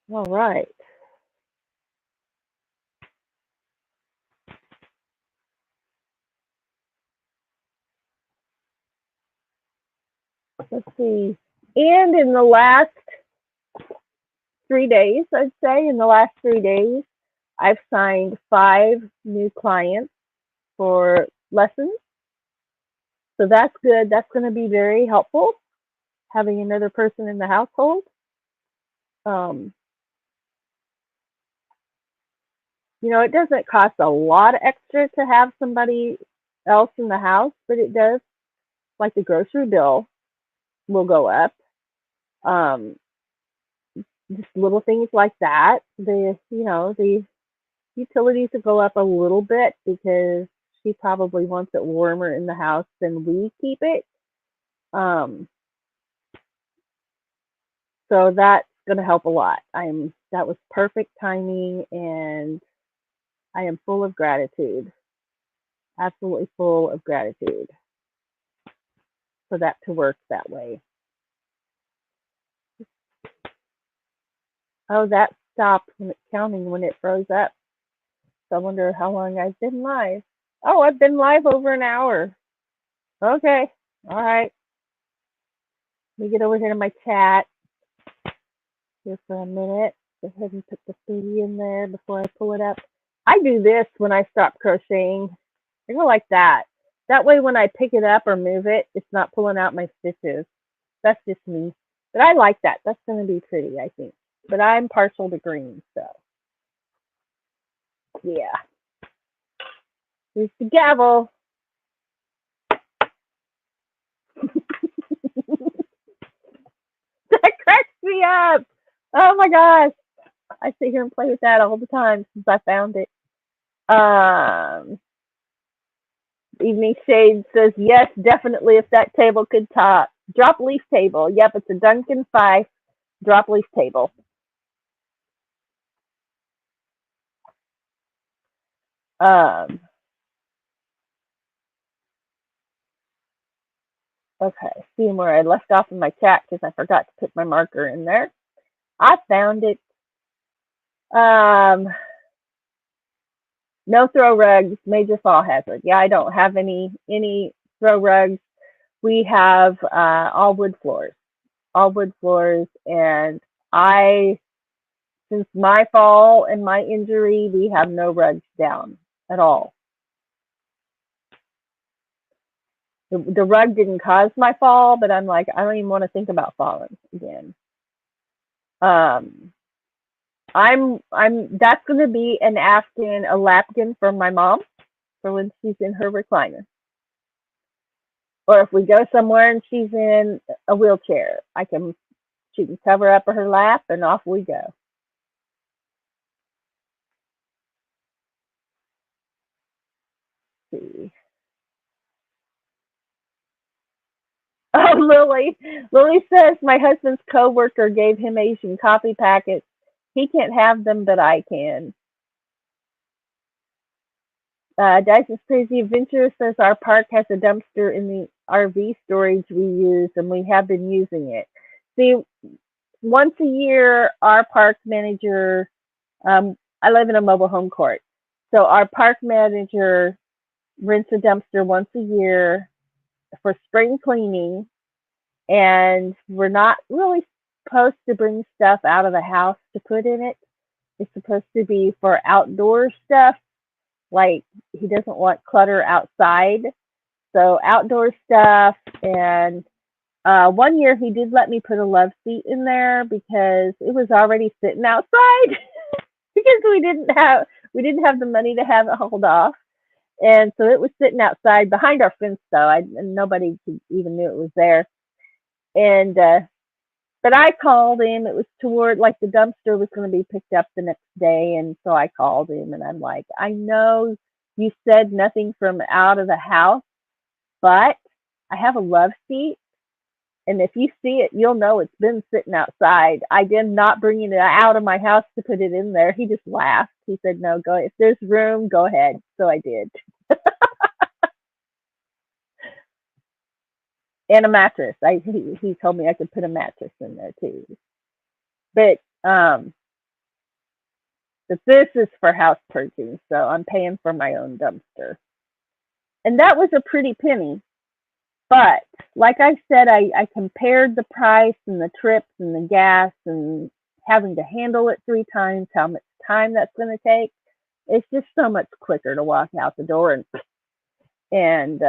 All right. Let's see. And in the last 3 days, I'd say, in the last 3 days, I've signed 5 new clients for lessons. So that's good. That's going to be very helpful, having another person in the household. It doesn't cost a lot of extra to have somebody else in the house, but it does, like the grocery bill will go up. Just little things like that. The utilities will go up a little bit because she probably wants it warmer in the house than we keep it. So that's going to help a lot. That was perfect timing, and I am full of gratitude, absolutely full of gratitude for that to work that way. Oh, that stopped when it's counting when it froze up. So I wonder how long I've been live. Oh, I've been live over an hour. Okay. All right. Let me get over here to my chat here for a minute. Go ahead and put the 3 in there before I pull it up. I do this when I stop crocheting. I go like that. That way when I pick it up or move it, it's not pulling out my stitches. That's just me. But I like that. That's going to be pretty, I think. But I'm partial to green, so. Yeah. Here's the gavel. That cracks me up. Oh my gosh. I sit here and play with that all the time since I found it. Evening Shade says, yes, definitely if that table could talk. Drop leaf table. Yep, it's a Duncan Fife drop leaf table. Okay, seeing where I left off in my chat because I forgot to put my marker in there. I found it. No throw rugs, major fall hazard. Yeah, I don't have any throw rugs. We have all wood floors, and since my fall and my injury, we have no rugs down at all. The rug didn't cause my fall, but I'm like, I don't even want to think about falling again. That's going to be an Afghan, a lapkin from my mom for when she's in her recliner. Or if we go somewhere and she's in a wheelchair, she can cover up her lap and off we go. Let's see. Oh, Lily says my husband's coworker gave him Asian coffee packets. He can't have them, but I can. Dyson's Crazy Adventure says our park has a dumpster in the RV storage we use, and we have been using it. See, once a year, our park manager, I live in a mobile home court, so our park manager rents a dumpster once a year for spring cleaning, and we're not really supposed to bring stuff out of the house to put in it. It's supposed to be for outdoor stuff. Like, he doesn't want clutter outside. So outdoor stuff. And one year he did let me put a love seat in there because it was already sitting outside because we didn't have the money to have it hauled off. And so it was sitting outside behind our fence, though. And nobody even knew it was there. And but I called him. It was toward like the dumpster was going to be picked up the next day, and so I called him, and I'm like, I know you said nothing from out of the house, but I have a love seat, and if you see it, you'll know it's been sitting outside. I did not bringing it out of my house to put it in there. He just laughed. He said, "No, go. If there's room, go ahead." So I did. And a mattress. He told me I could put a mattress in there too. But but this is for house purging, so I'm paying for my own dumpster. And that was a pretty penny. But like I said, I compared the price and the trips and the gas and having to handle it 3 times, how much time that's going to take. It's just so much quicker to walk out the door, and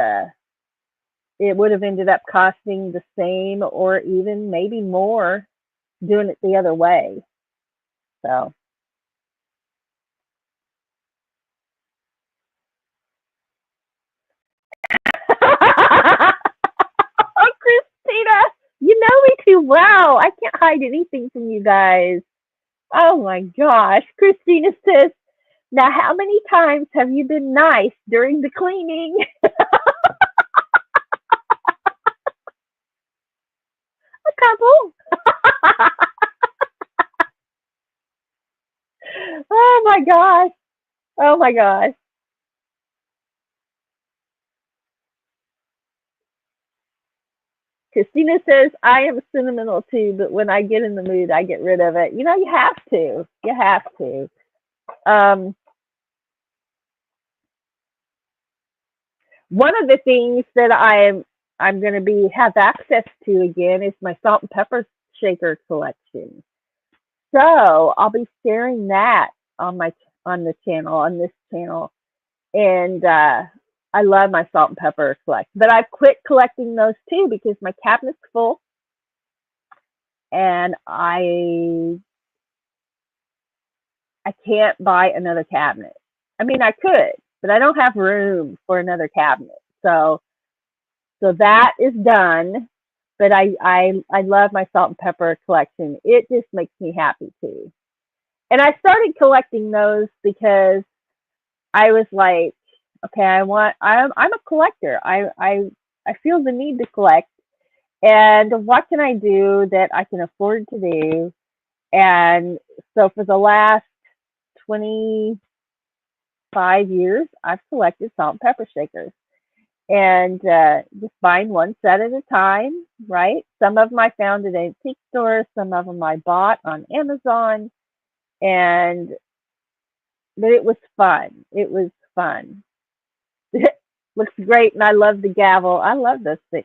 it would have ended up costing the same or even maybe more doing it the other way. So, oh, Christina, you know me too well. I can't hide anything from you guys. Oh my gosh. Christina says, now how many times have you been nice during the cleaning? A couple. Oh my gosh. Oh my gosh. Christina says, I am sentimental too, but when I get in the mood, I get rid of it. You know, you have to. You have to. Um, One of the things that I'm going to be have access to again is my salt and pepper shaker collection. So I'll be sharing that on my on the channel on this channel, and I love my salt and pepper collection. But I've quit collecting those too because my cabinet's full, and I can't buy another cabinet. I mean, I could, but I don't have room for another cabinet. So that is done. But I love my salt and pepper collection. It just makes me happy too. And I started collecting those because I was like, okay, I'm a collector. I feel the need to collect. And what can I do that I can afford to do? And so for the last 25 years, I've collected salt and pepper shakers. And just buying one set at a time, right? Some of them I found at antique stores, some of them I bought on Amazon, and but it was fun. It was fun. Looks great, and I love the gavel. I love this thing.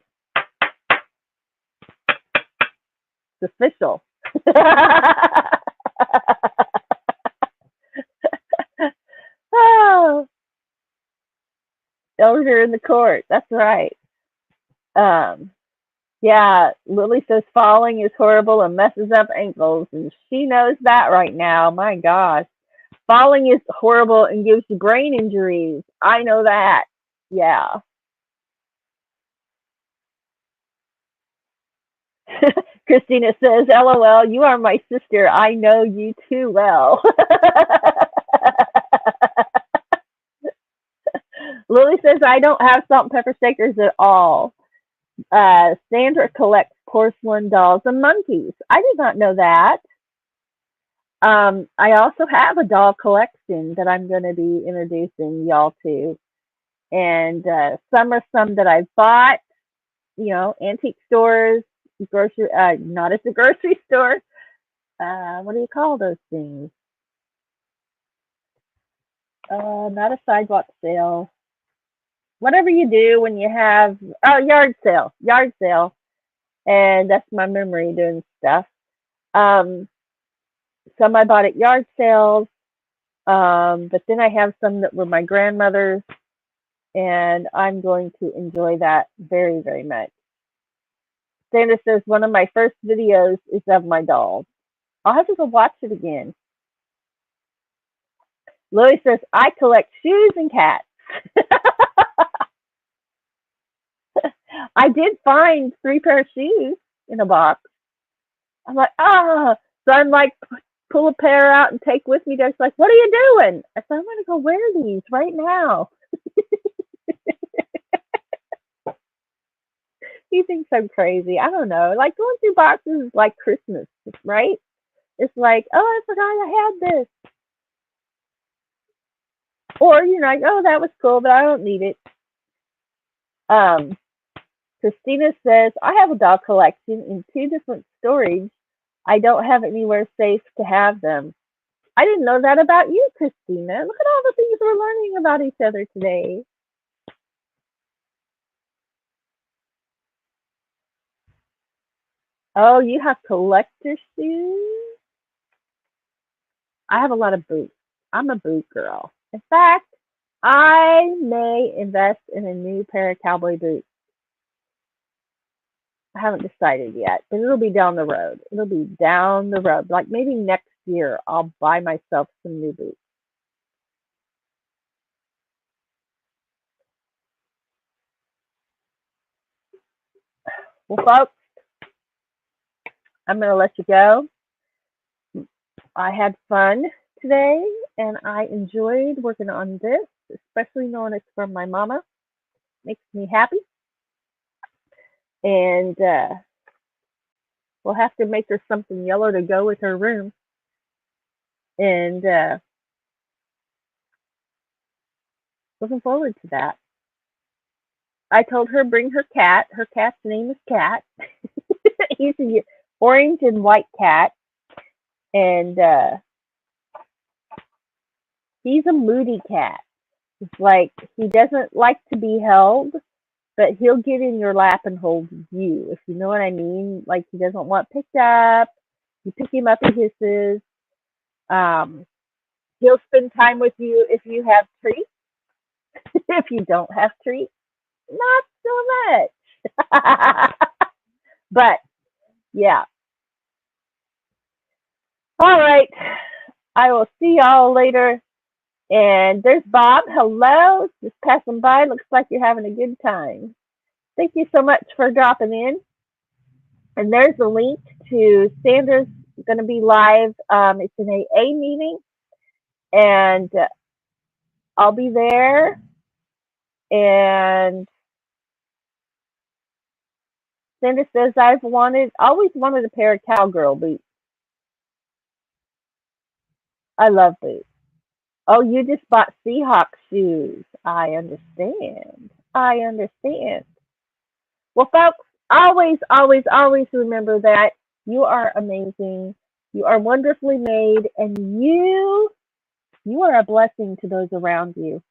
It's official. Oh, elder in the court. That's right. Um, yeah, Lily says falling is horrible and messes up ankles, and she knows that right now. My gosh. Falling is horrible and gives you brain injuries. I know that. Yeah. Christina says, LOL, you are my sister. I know you too well. Lily says, I don't have salt and pepper shakers at all. Sandra collects porcelain dolls and monkeys. I did not know that. I also have a doll collection that I'm going to be introducing y'all to. And some are some that I bought, antique stores, grocery, not at the grocery store. What do you call those things? Not a sidewalk sale. Whatever you do when you have, yard sale. And that's my memory doing stuff. Um, some I bought at yard sales. But then I have some that were my grandmother's, and I'm going to enjoy that very, very much. Sandra says one of my first videos is of my dolls. I'll have to go watch it again. Lily says, I collect shoes and cats. I did find 3 pair of shoes in a box. I'm like, ah. So I'm like, pull a pair out and take with me. They're like, what are you doing? I said, I'm going to go wear these right now. He thinks I'm crazy. I don't know. Like going through boxes is like Christmas, right? It's like, oh, I forgot I had this. Or, like, oh, that was cool, but I don't need it. Christina says, I have a doll collection in 2 different storage. I don't have anywhere safe to have them. I didn't know that about you, Christina. Look at all the things we're learning about each other today. Oh, you have collector shoes? I have a lot of boots. I'm a boot girl. In fact, I may invest in a new pair of cowboy boots. I haven't decided yet, but it'll be down the road. It'll be down the road. Like maybe next year, I'll buy myself some new boots. Well, folks, I'm going to let you go. I had fun today, and I enjoyed working on this, especially knowing it's from my mama. Makes me happy. And we'll have to make her something yellow to go with her room. And looking forward to that. I told her bring her cat. Her cat's name is Cat. He's an orange and white cat. And he's a moody cat. It's like he doesn't like to be held, but he'll get in your lap and hold you, if you know what I mean. Like he doesn't want picked up. You pick him up, he hisses. He'll spend time with you if you have treats. If you don't have treats, not so much. But yeah. All right. I will see y'all later. And there's Bob. Hello. Just passing by. Looks like you're having a good time. Thank you so much for dropping in. And there's a link to Sandra's going to be live. It's an AA meeting. And I'll be there. And Sandra says, I've always wanted a pair of cowgirl boots. I love boots. Oh, you just bought Seahawk shoes. I understand. I understand. Well, folks, always, always, always remember that you are amazing. You are wonderfully made, and you are a blessing to those around you.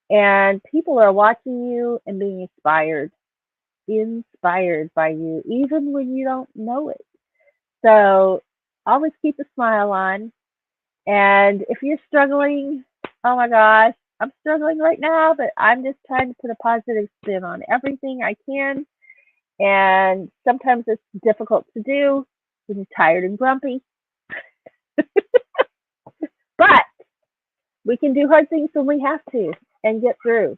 And people are watching you and being inspired by you, even when you don't know it. So always keep a smile on. And if you're struggling, oh my gosh, I'm struggling right now, but I'm just trying to put a positive spin on everything I can. And sometimes it's difficult to do when you're tired and grumpy. But we can do hard things when we have to and get through.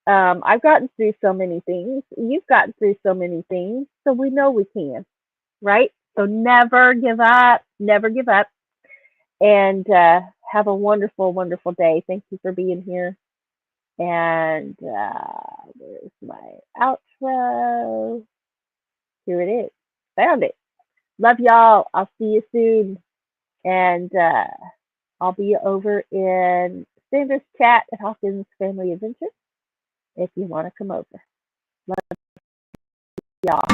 I've gotten through so many things. You've gotten through so many things. So we know we can, right? So never give up. Never give up. And have a wonderful, wonderful day. Thank you for being here. And where's my outro? Here it is. Found it. Love y'all. I'll see you soon. And I'll be over in Sandra's chat at Hawkins Family Adventure if you want to come over. Love y'all.